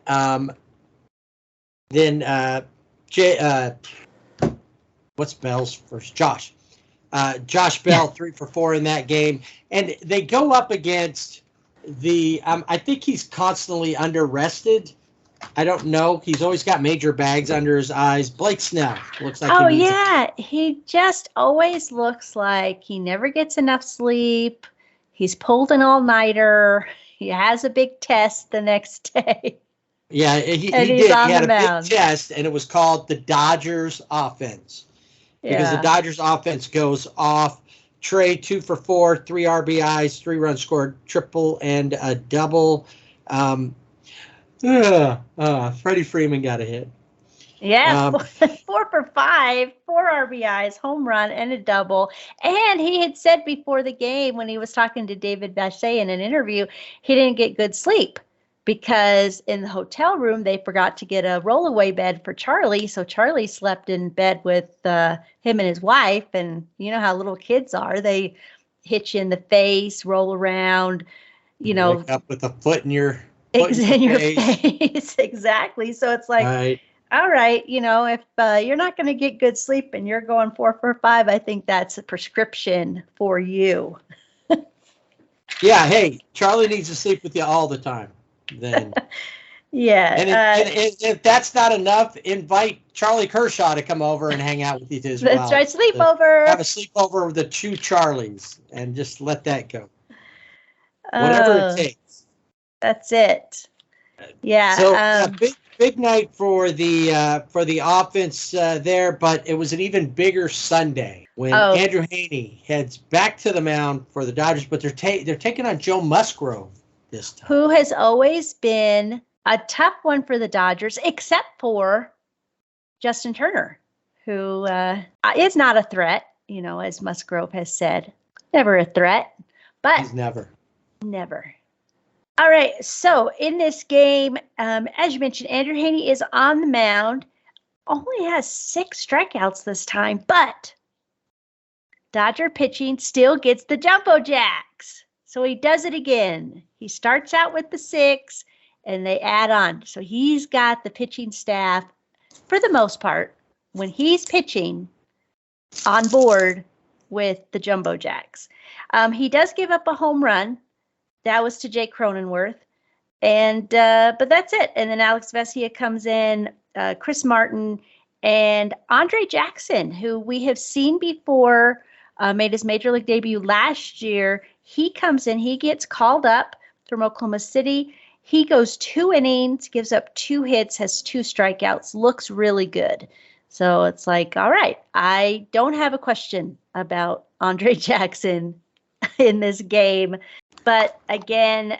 what's Bell's first? Josh Josh Bell 3 for 4 in that game, and they go up against the. I think he's constantly under-rested. I don't know. He's always got major bags under his eyes. Blake Snell looks like. Oh yeah, he just always looks like he never gets enough sleep. He's pulled an all-nighter. He has a big test the next day. Yeah, he did. He had a big test, and it was called the Dodgers offense. Because the Dodgers offense goes off. Trey 2 for 4, 3 RBIs, 3 runs scored, triple and a double. Freddie Freeman got a hit. Yeah, 4 for 5, 4 RBIs, home run, and a double. And he had said before the game when he was talking to David Bache in an interview, he didn't get good sleep because in the hotel room, they forgot to get a rollaway bed for Charlie. So Charlie slept in bed with him and his wife. And you know how little kids are. They hit you in the face, roll around, Wake up with a foot in your face. Exactly. So it's like, all right, if you're not going to get good sleep and you're going 4 for 5, I think that's a prescription for you. Yeah. Hey, Charlie needs to sleep with you all the time. Then. Yeah. And if that's not enough, invite Charlie Kershaw to come over and hang out with you as well. That's right. Sleepover. Have a sleepover with the 2 Charlies and just let that go. Whatever it takes. That's it. Yeah. So big night for the offense there, but it was an even bigger Sunday when Andrew Haney heads back to the mound for the Dodgers, but they're taking on Joe Musgrove this time. Who has always been a tough one for the Dodgers, except for Justin Turner, who is not a threat, as Musgrove has said. Never a threat, but he's never. All right, so in this game, as you mentioned, Andrew Haney is on the mound, only has 6 strikeouts this time, but Dodger pitching still gets the jumbo jacks. So he does it again. He starts out with the 6, and they add on. So he's got the pitching staff, for the most part, when he's pitching, on board with the jumbo jacks. He does give up a home run. That was to Jake Cronenworth. And but that's it. And then Alex Vesia comes in, Chris Martin, and Andre Jackson, who we have seen before, made his major league debut last year. He comes in, he gets called up from Oklahoma City. He goes 2 innings, gives up 2 hits, has 2 strikeouts, looks really good. So it's like, all right, I don't have a question about Andre Jackson in this game. But again,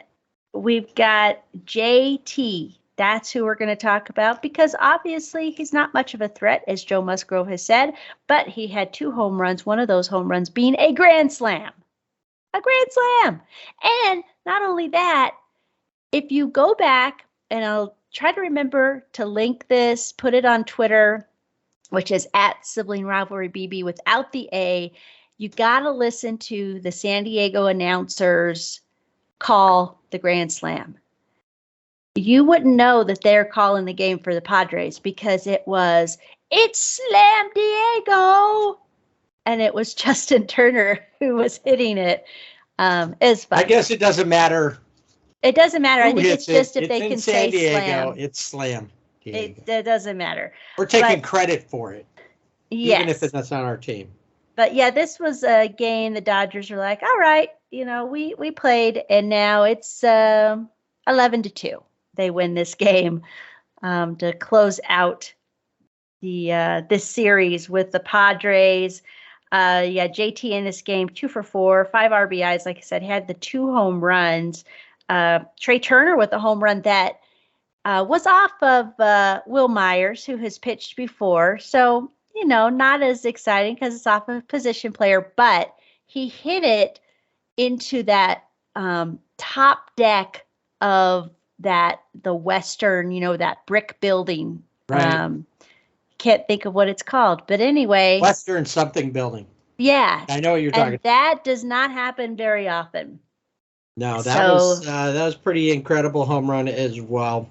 we've got JT. That's who we're going to talk about because obviously he's not much of a threat, as Joe Musgrove has said, but he had 2 home runs, one of those home runs being a grand slam. A grand slam. And not only that, if you go back, and I'll try to remember to link this, put it on Twitter, which is at Sibling Rivalry BB without the A, you got to listen to the San Diego announcers call the grand slam. You wouldn't know that they're calling the game for the Padres because it's Slam Diego. And it was Justin Turner who was hitting it. It's fun. I guess it doesn't matter. It doesn't matter. I think it's just if they can say Diego, slam. It's Slam Diego. It doesn't matter. We're taking credit for it. Yes. Even if that's not our team. But yeah, this was a game the Dodgers are like, all right, we played, and now it's 11-2. They win this game to close out this series with the Padres. JT in this game, 2 for 4, 5 RBIs. Like I said, had the 2 home runs. Trey Turner with a home run that was off of Will Myers, who has pitched before. So, not as exciting because it's off of a position player, but he hit it into that top deck of the Western, that brick building. Right. Can't think of what it's called, but anyway. Western something building. Yeah. I know what you're talking about. That does not happen very often. No, that was pretty incredible home run as well.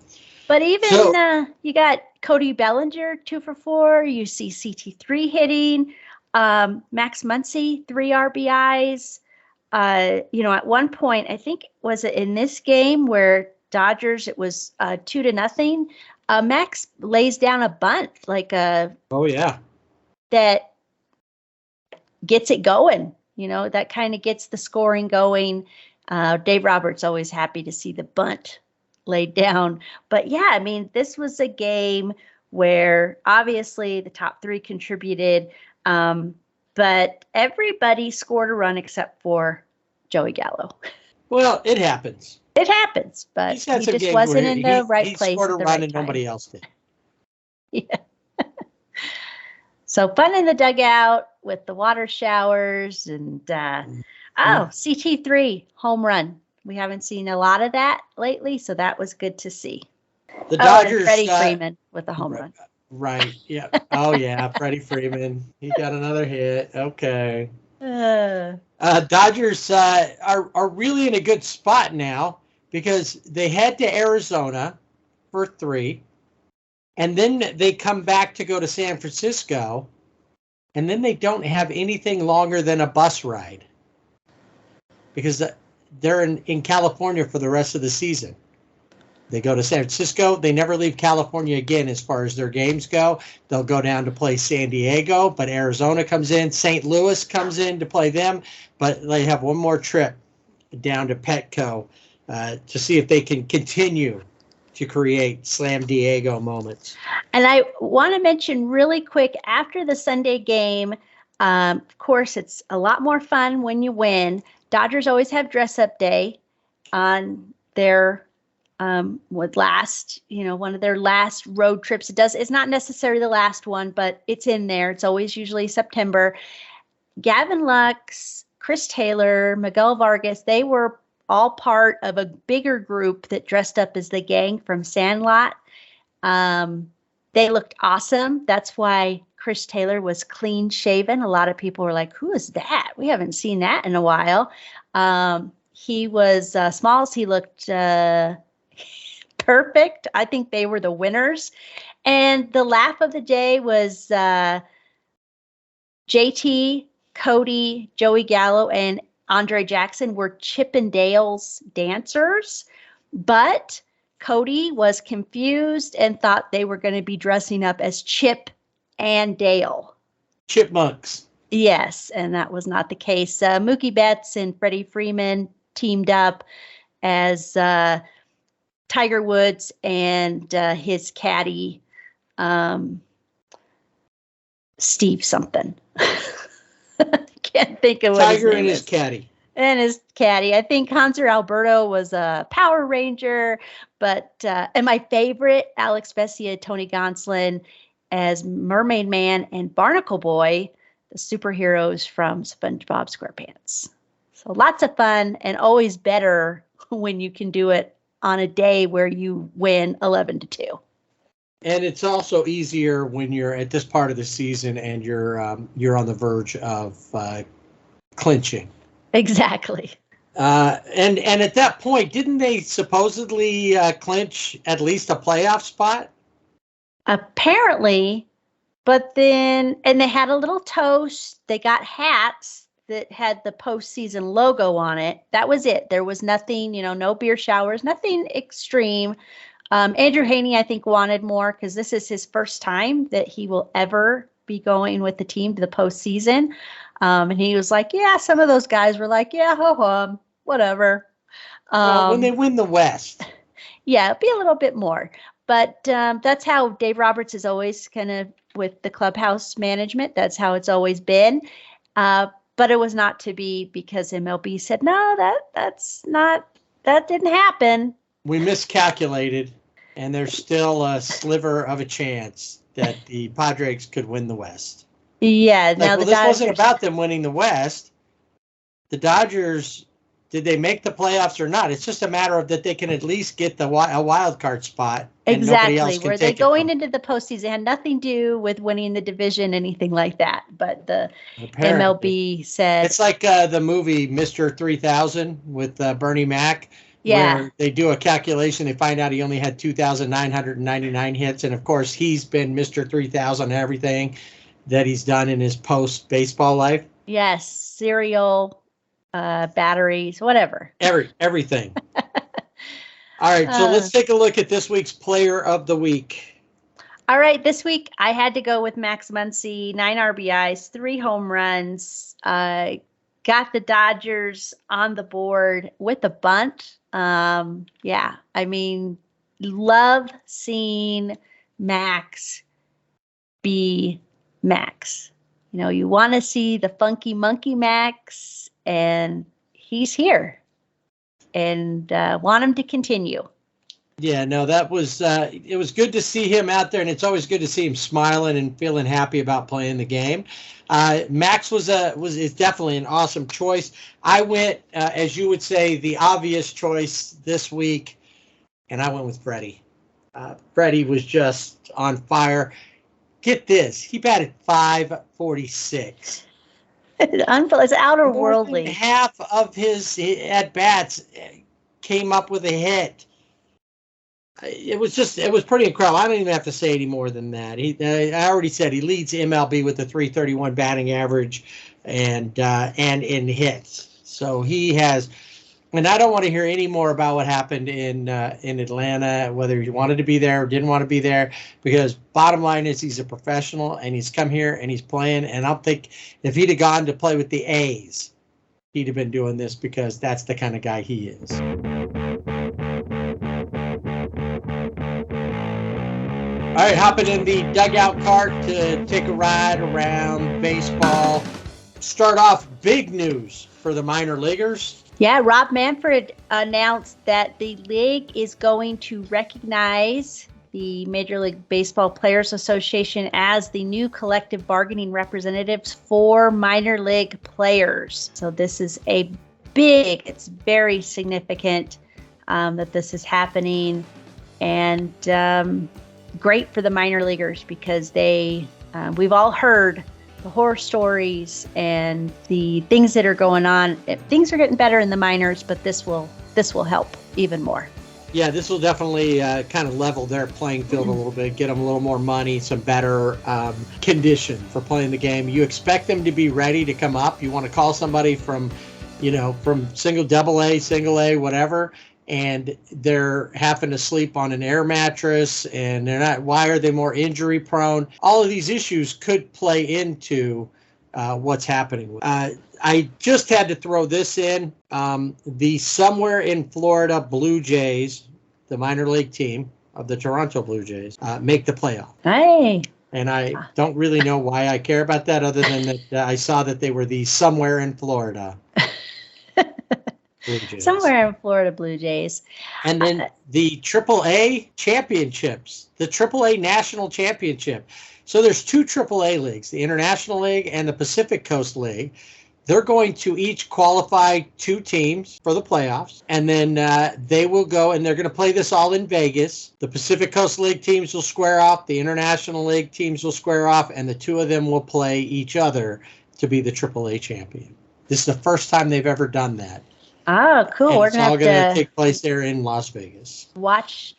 But even you got Cody Bellinger 2 for 4. You see CT3 hitting. Max Muncy, 3 RBIs. At one point, I think, was it in this game where Dodgers, it was 2-0. Max lays down a bunt, that gets it going. That kind of gets the scoring going. Dave Roberts always happy to see the bunt laid down. But yeah, I mean, this was a game where obviously the top 3 contributed, but everybody scored a run except for Joey Gallo. Well, it happens. It happens, but he just wasn't in the right place. He scored a at the run right and time. nobody else did. Yeah. So fun in the dugout with the water showers and CT3 home run. We haven't seen a lot of that lately, so that was good to see. The Dodgers. And Freddie Freeman with a home run. Right. Yeah. Oh yeah, Freddie Freeman. He got another hit. Okay. Dodgers are really in a good spot now because they head to Arizona for 3, and then they come back to go to San Francisco, and then they don't have anything longer than a bus ride because they're in California for the rest of the season. They go to San Francisco. They never leave California again as far as their games go. They'll go down to play San Diego, but Arizona comes in. St. Louis comes in to play them, but they have one more trip down to Petco to see if they can continue to create Slam Diego moments. And I want to mention really quick, after the Sunday game, of course, it's a lot more fun when you win. Dodgers always have dress-up day on their one of their last road trips. It's not necessarily the last one, but it's in there. It's always usually September. Gavin Lux, Chris Taylor, Miguel Vargas, they were all part of a bigger group that dressed up as the gang from Sandlot. They looked awesome. That's why Chris Taylor was clean shaven. A lot of people were like, who is that? We haven't seen that in a while. He was Smalls. He looked perfect. I think they were the winners. And the laugh of the day was JT, Cody, Joey Gallo, and Andre Jackson were Chip and Dale's dancers, but Cody was confused and thought they were going to be dressing up as Chip and Dale. Chipmunks. Yes, and that was not the case. Mookie Betts and Freddie Freeman teamed up as Tiger Woods and his caddy, Steve something. Can't think of what Tiger his name and his is. caddy. And his caddy. I think Hanser Alberto was a Power Ranger, but and my favorite, Alex Vesia, Tony Gonsolin as Mermaid Man and Barnacle Boy, the superheroes from SpongeBob SquarePants. So lots of fun and always better when you can do it on a day where you win 11-2. And it's also easier when you're at this part of the season and you're on the verge of clinching. Exactly. And at that point, didn't they supposedly clinch at least a playoff spot? Apparently, but then, and they had a little toast. They got hats that had the postseason logo on it. That was it. There was nothing, no beer showers, nothing extreme. Andrew Haney, I think, wanted more because this is his first time that he will ever be going with the team to the postseason. And he was like, yeah, some of those guys were like, yeah, ho-hum, whatever. Well, when they win the West. Yeah, it'll be a little bit more. But that's how Dave Roberts is always kind of with the clubhouse management. That's how it's always been. But it was not to be because MLB said, no, that didn't happen. We miscalculated, and there's still a sliver of a chance that the Padres could win the West. Yeah. Now this wasn't about them winning the West. The Dodgers, did they make the playoffs or not? It's just a matter of that they can at least get a wild card spot. Exactly. Were they going into the postseason? It had nothing to do with winning the division, anything like that. But the MLB said it's like the movie Mr. 3000 with Bernie Mac. Yeah. Where they do a calculation, they find out he only had 2,999 hits, and of course he's been Mr. 3000 and everything. that he's done in his post-baseball life? Yes, cereal, batteries, whatever. Everything. All right, so let's take a look at this week's Player of the Week. All right, this week I had to go with Max Muncy, 9 RBIs, 3 home runs, got the Dodgers on the board with a bunt. Yeah, I mean, love seeing Max be Max. You know, you want to see the funky monkey Max, and he's here, and want him to continue. Yeah, no, that was it was good to see him out there, and it's always good to see him smiling and feeling happy about playing the game. Max is definitely an awesome choice. I went, as you would say, the obvious choice this week, and I went with Freddie. Freddie was just on fire. Get this, he batted .546. It's outer worldly. More than half of his at bats came up with a hit. It was pretty incredible. I don't even have to say any more than that. I already said he leads MLB with a .331 batting average, and in hits. So he has, and I don't want to hear any more about what happened in Atlanta, whether he wanted to be there or didn't want to be there, because bottom line is he's a professional and he's come here and he's playing. And I'll think if he'd have gone to play with the A's, he'd have been doing this because that's the kind of guy he is. All right, hopping in the dugout cart to take a ride around baseball. Start off, big news for the minor leaguers. Yeah, Rob Manfred announced that the league is going to recognize the Major League Baseball Players Association as the new collective bargaining representatives for minor league players. So this is it's very significant that this is happening, and great for the minor leaguers because we've all heard the horror stories and the things that are going on. Things are getting better in the minors, but this will help even more. Yeah, this will definitely kind of level their playing field a little bit, get them a little more money, some better condition for playing the game. You expect them to be ready to come up. You want to call somebody from single, double A, single A, whatever, and they're having to sleep on an air mattress, and they're not. Why are they more injury prone? All of these issues could play into what's happening. I just had to throw this in. The somewhere in Florida Blue Jays, the minor league team of the Toronto Blue Jays, make the playoff. Hey. And I don't really know why I care about that, other than that I saw that they were the somewhere in Florida. Somewhere in Florida Blue Jays. And then the AAA championships, the AAA National Championship. So there's 2 AAA leagues, the International League and the Pacific Coast League. They're going to each qualify 2 teams for the playoffs, and then they will go, and they're going to play this all in Vegas. The Pacific Coast League teams will square off, the International League teams will square off, and the 2 of them will play each other to be the AAA champion. This is the first time they've ever done that. Oh, cool. And We're it's all going to take place there in Las Vegas. Watch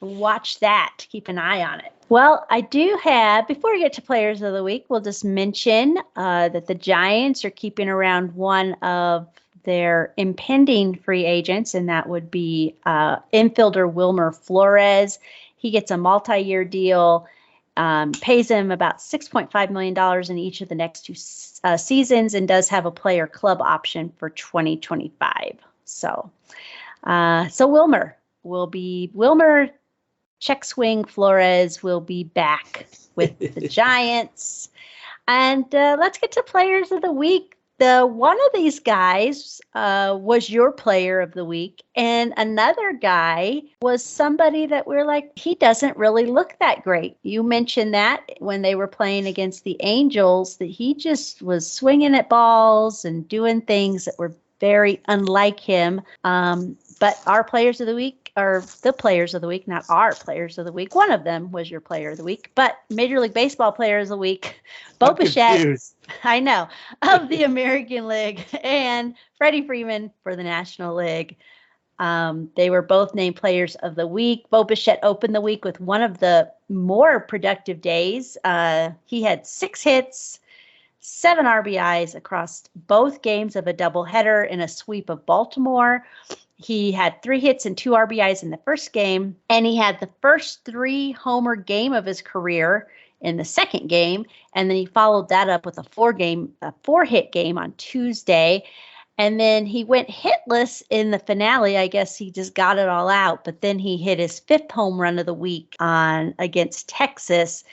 that. Keep an eye on it. Well, I do have, before we get to Players of the Week, we'll just mention that the Giants are keeping around one of their impending free agents, and that would be infielder Wilmer Flores. He gets a multi-year deal, pays him about $6.5 million in each of the next 2 seasons, and does have a player club option for 2025. So Wilmer check swing Flores will be back with the Giants. And let's get to Players of the Week. One of these guys was your Player of the Week, and another guy was somebody that we're like, he doesn't really look that great. You mentioned that when they were playing against the Angels, that he just was swinging at balls and doing things that were very unlike him. But our Players of the Week are the Players of the Week, not our Players of the Week. One of them was your Player of the Week, but Major League Baseball Players of the Week, Bo Bichette, I know, of the American League, and Freddie Freeman for the National League. They were both named Players of the Week. Bo Bichette opened the week with one of the more productive days. He had 6 hits. 7 RBIs across both games of a doubleheader in a sweep of Baltimore. He had 3 hits and 2 RBIs in the first game, and he had the first 3-homer game of his career in the second game, and then he followed that up with a 4-hit game on Tuesday. And then he went hitless in the finale. I guess he just got it all out. But then he hit his 5th home run of the week against Texas.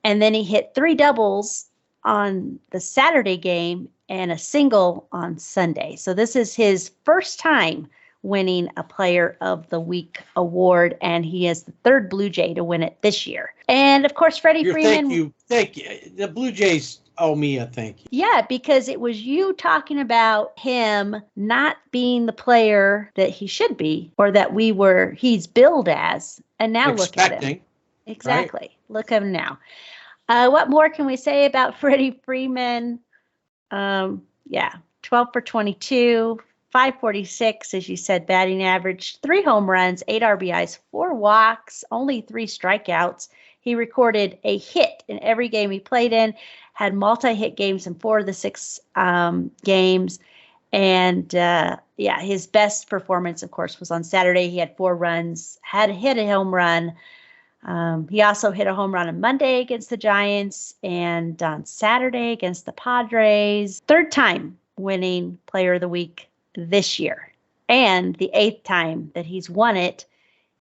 And then he hit 3 doubles on the Saturday game and a single on Sunday. So this is his first time winning a Player of the Week award, and he is the 3rd Blue Jay to win it this year. And of course, Freddie Freeman. Thank you. The Blue Jays owe me a thank you. Yeah, because it was you talking about him not being the player that he should be, or that he's billed as, and now look at him. Exactly. Right? Look at him now. What more can we say about Freddie Freeman? 12 for 22, 546, as you said, batting average, 3 home runs, 8 RBIs, 4 walks, only 3 strikeouts. He recorded a hit in every game he played in, had multi-hit games in 4 of the 6 games. And his best performance, of course, was on Saturday. He had 4 runs, had hit a home run. He also hit a home run on Monday against the Giants and on Saturday against the Padres. 3rd time winning Player of the Week this year, and the 8th time that he's won it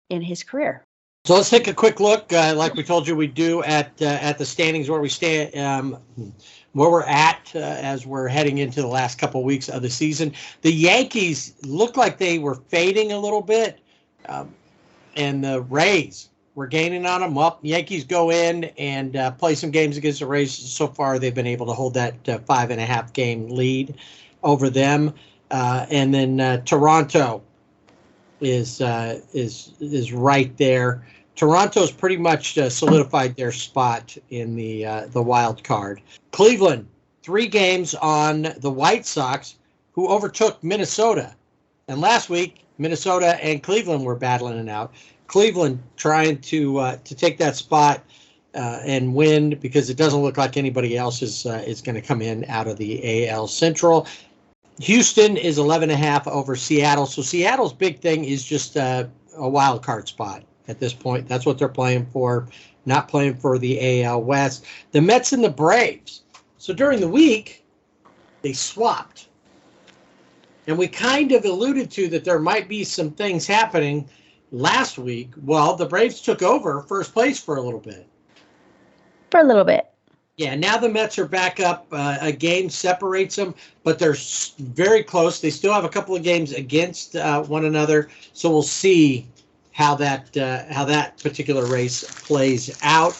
in his career. So let's take a quick look, like we told you we do, at the standings, where we stand, where we're at as we're heading into the last couple of weeks of the season. The Yankees look like they were fading a little bit, and the Rays were gaining on them. Well, Yankees go in and play some games against the Rays. So far, they've been able to hold that 5.5 game lead over them, and then Toronto is right there. Toronto's pretty much solidified their spot in the wild card. Cleveland, 3 games on the White Sox, who overtook Minnesota. And last week, Minnesota and Cleveland were battling it out. Cleveland trying to take that spot and win, because it doesn't look like anybody else is going to come in out of the AL Central. Houston is 11.5 over Seattle. So Seattle's big thing is just a wild card spot at this point. That's what they're playing for, not playing for the AL West. The Mets and the Braves. So during the week, they swapped. And we kind of alluded to that there might be some things happening last week. Well, the Braves took over first place for a little bit. Yeah, now the Mets are back up. A game separates them, but they're very close. They still have a couple of games against one another, so we'll see how that particular race plays out.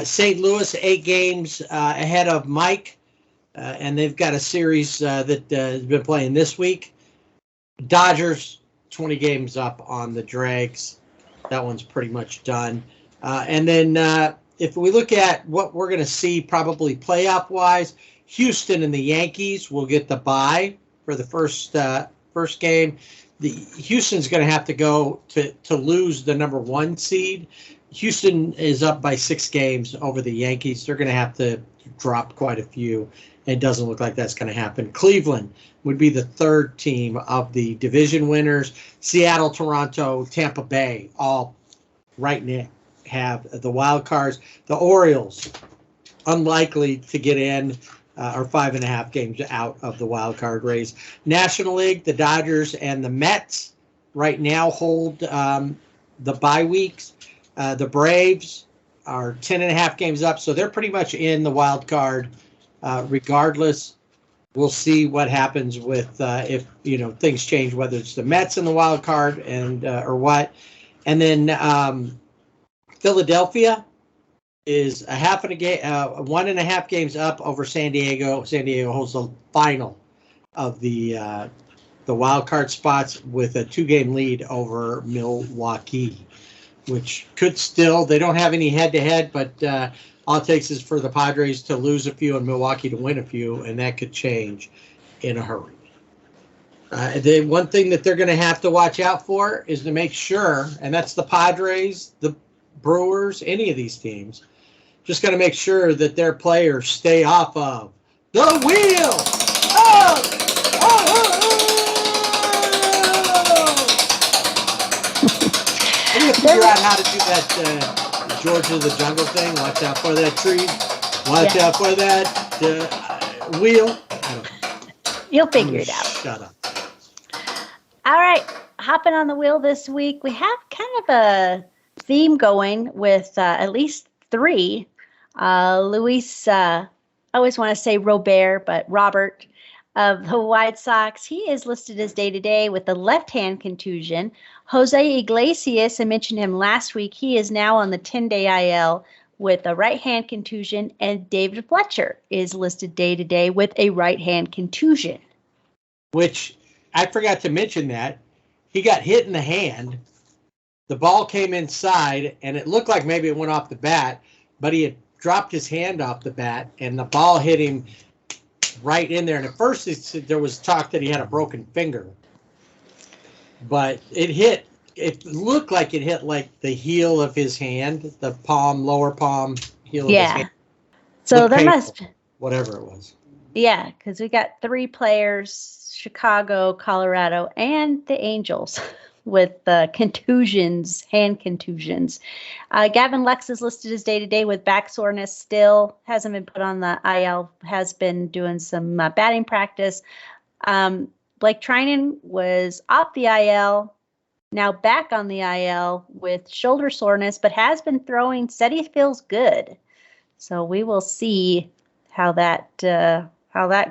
St. Louis, 8 games ahead of Mike, and they've got a series that has been playing this week. Dodgers, 20 games up on the Dregs. That one's pretty much done. And then if we look at what we're going to see probably playoff-wise, Houston and the Yankees will get the bye for the first game. Houston's going to have to go to lose the number 1 seed. Houston is up by 6 games over the Yankees. They're going to have to drop quite a few. It doesn't look like that's going to happen. Cleveland would be the 3rd team of the division winners. Seattle, Toronto, Tampa Bay, all right now have the wild cards. The Orioles, unlikely to get in, are 5.5 games out of the wild card race. National League, the Dodgers and the Mets right now hold the bye weeks. The Braves are 10.5 games up, so they're pretty much in the wild card regardless. We'll see what happens with if things change, whether it's the Mets in the wild card and or what. And then Philadelphia is 1.5 games up over San Diego. San Diego holds the final of the wild card spots with a 2-game lead over Milwaukee, which could still, they don't have any head-to-head, but all it takes is for the Padres to lose a few and Milwaukee to win a few, and that could change in a hurry. The one thing that they're going to have to watch out for is to make sure, and that's the Padres, the Brewers, any of these teams, just got to make sure that their players stay off of The wheel! Oh! Oh! I'm going to figure out how to do that George of the Jungle thing. Watch out for that tree. Watch out for that wheel. You'll figure it out. Shut up. All right. Hopping on the wheel this week, we have kind of a theme going with at least three. Luis, I always want to say Robert, but Robert of the White Sox, he is listed as day-to-day with the left-hand contusion. Jose Iglesias, I mentioned him last week. He is now on the 10-day IL with a right-hand contusion, and David Fletcher is listed day-to-day with a right-hand contusion. Which, I forgot to mention that. He got hit in the hand. The ball came inside, and it looked like maybe it went off the bat, but he had dropped his hand off the bat, and the ball hit him right in there. And at first, there was talk that he had a broken finger. But it looked like it hit like the heel of his hand, the palm, lower palm, heel of his hand. So there must be. Whatever it was. Yeah, because we got three players, Chicago, Colorado, and the Angels with contusions, hand contusions. Gavin Lux is listed as day-to-day with back soreness still. Hasn't been put on the IL, has been doing some batting practice. Blake Trinan was off the IL, now back on the IL with shoulder soreness, but has been throwing, said he feels good. So we will see how that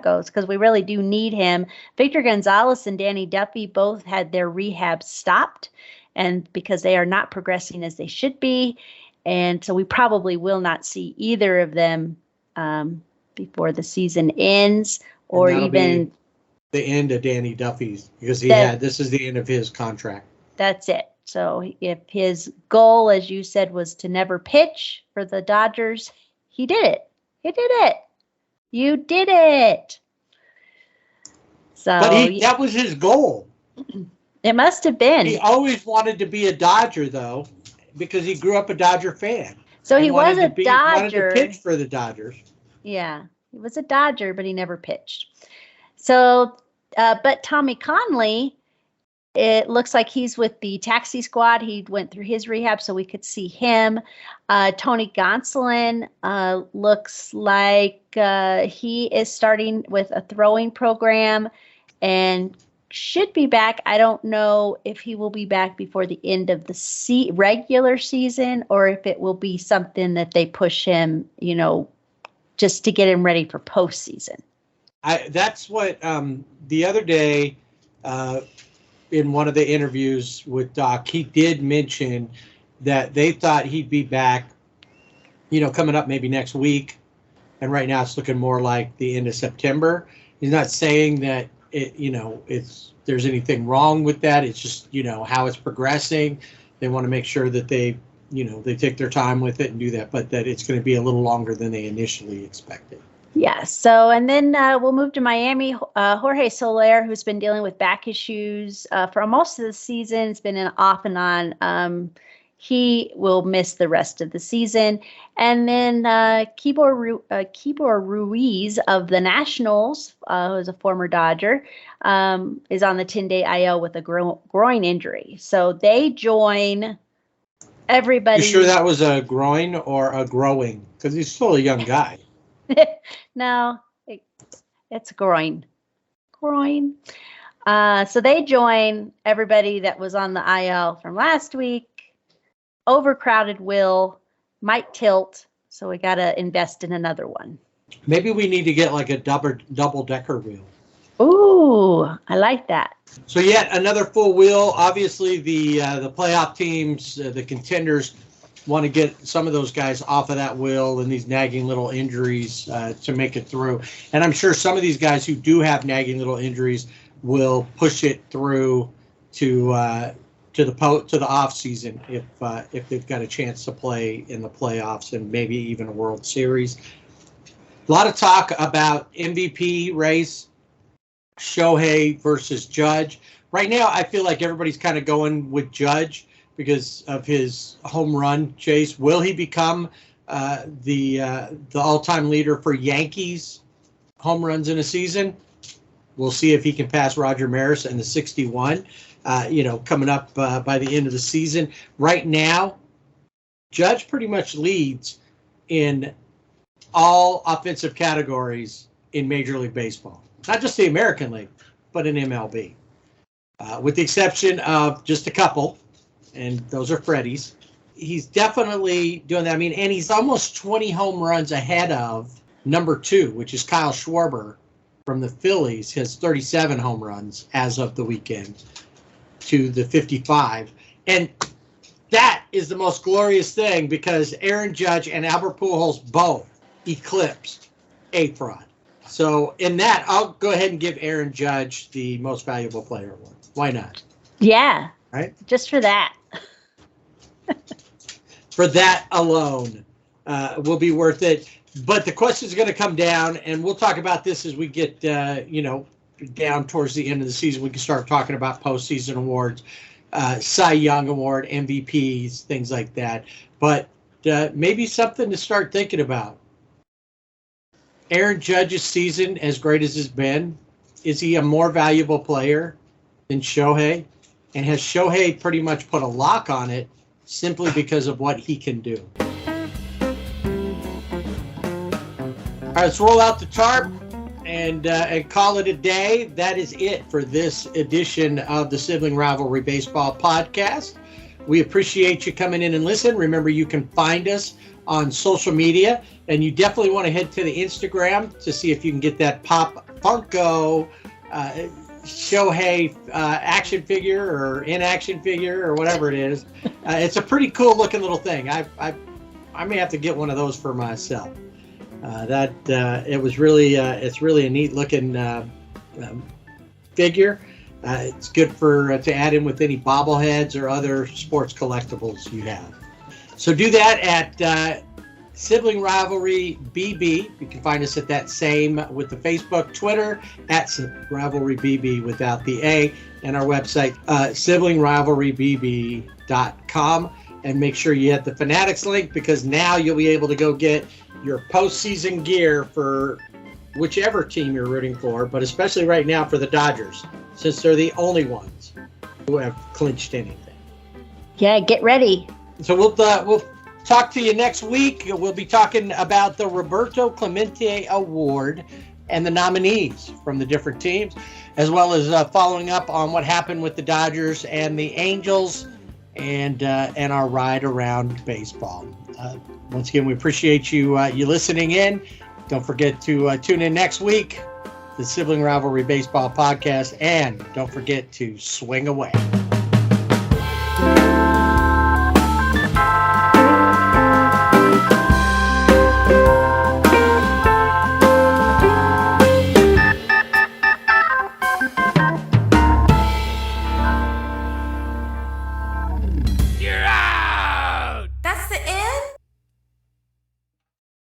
goes, because we really do need him. Victor Gonzalez and Danny Duffy both had their rehab stopped, and because they are not progressing as they should be. And so we probably will not see either of them before the season ends, or even the end of Danny Duffy's, because this is the end of his contract. That's it. So if his goal, as you said, was to never pitch for the Dodgers, he did it. He did it. You did it. So but that was his goal. It must have been. He always wanted to be a Dodger, though, because he grew up a Dodger fan. So he was a Dodger. He wanted to pitch for the Dodgers. Yeah, he was a Dodger, but he never pitched. So, but Tommy Conley, it looks like he's with the taxi squad. He went through his rehab, so we could see him. Tony Gonsolin looks like he is starting with a throwing program and should be back. I don't know if he will be back before the end of the regular season, or if it will be something that they push him, just to get him ready for postseason. That's what the other day in one of the interviews with Doc, he did mention that they thought he'd be back, coming up maybe next week. And right now it's looking more like the end of September. He's not saying that there's anything wrong with that. It's just, how it's progressing. They want to make sure that they take their time with it and do that, but that it's going to be a little longer than they initially expected. Yeah. So, and then we'll move to Miami. Jorge Soler, who's been dealing with back issues for most of the season, it's been an off and on. He will miss the rest of the season. And then Kibor Ruiz of the Nationals, who is a former Dodger, is on the 10-day IL with a groin injury. So they join everybody. You sure that was a groin or a growing? Because he's still a young guy. No, it's groin. So they join everybody that was on the IL from last week. Overcrowded will might tilt, so we got to invest in another one. Maybe we need to get like a double-decker wheel. Ooh, I like that. So yet another full wheel. Obviously, the playoff teams, the contenders, want to get some of those guys off of that wheel and these nagging little injuries to make it through. And I'm sure some of these guys who do have nagging little injuries will push it through to the off season if they've got a chance to play in the playoffs and maybe even a World Series. A lot of talk about MVP race, Shohei versus Judge. Right now, I feel like everybody's kind of going with Judge because of his home run chase. Will he become the all-time leader for Yankees home runs in a season. We'll see if he can pass Roger Maris and the 61, coming up by the end of the season. Right now, Judge pretty much leads in all offensive categories in Major League Baseball. Not just the American League, but in MLB. With the exception of just a couple, and those are Freddie's. He's definitely doing that. I mean, and he's almost 20 home runs ahead of number 2, which is Kyle Schwarber from the Phillies. He has 37 home runs as of the weekend to the 55. And that is the most glorious thing because Aaron Judge and Albert Pujols both eclipsed A-Fraud. So in that, I'll go ahead and give Aaron Judge the most valuable player award. Why not? Yeah. Right? Just for that. For that alone will be worth it. But the question is going to come down, and we'll talk about this as we get, down towards the end of the season. We can start talking about postseason awards, Cy Young Award, MVPs, things like that. But maybe something to start thinking about. Aaron Judge's season, as great as it's been, is he a more valuable player than Shohei? And has Shohei pretty much put a lock on it simply because of what he can do? All right, let's roll out the tarp and call it a day. That is it for this edition of the Sibling Rivalry Baseball Podcast. We appreciate you coming in and listening. Remember, you can find us on social media, and you definitely want to head to the Instagram to see if you can get that Pop Funko Shohei action figure or in-action figure or whatever it is. It's a pretty cool looking little thing. I may have to get one of those for myself. It's really a neat looking figure. It's good to add in with any bobbleheads or other sports collectibles you have. So do that at Sibling Rivalry BB. You can find us at that same with the Facebook, Twitter, at Rivalry BB without the A, and our website, siblingrivalrybb.com. And make sure you hit the Fanatics link because now you'll be able to go get your postseason gear for whichever team you're rooting for, but especially right now for the Dodgers, since they're the only ones who have clinched anything. Yeah, get ready. So we'll talk to you next week. We'll be talking about the Roberto Clemente Award and the nominees from the different teams, as well as following up on what happened with the Dodgers and the Angels and our ride around baseball. Once again, we appreciate you listening in. Don't forget to tune in next week, the Sibling Rivalry Baseball Podcast, and don't forget to swing away.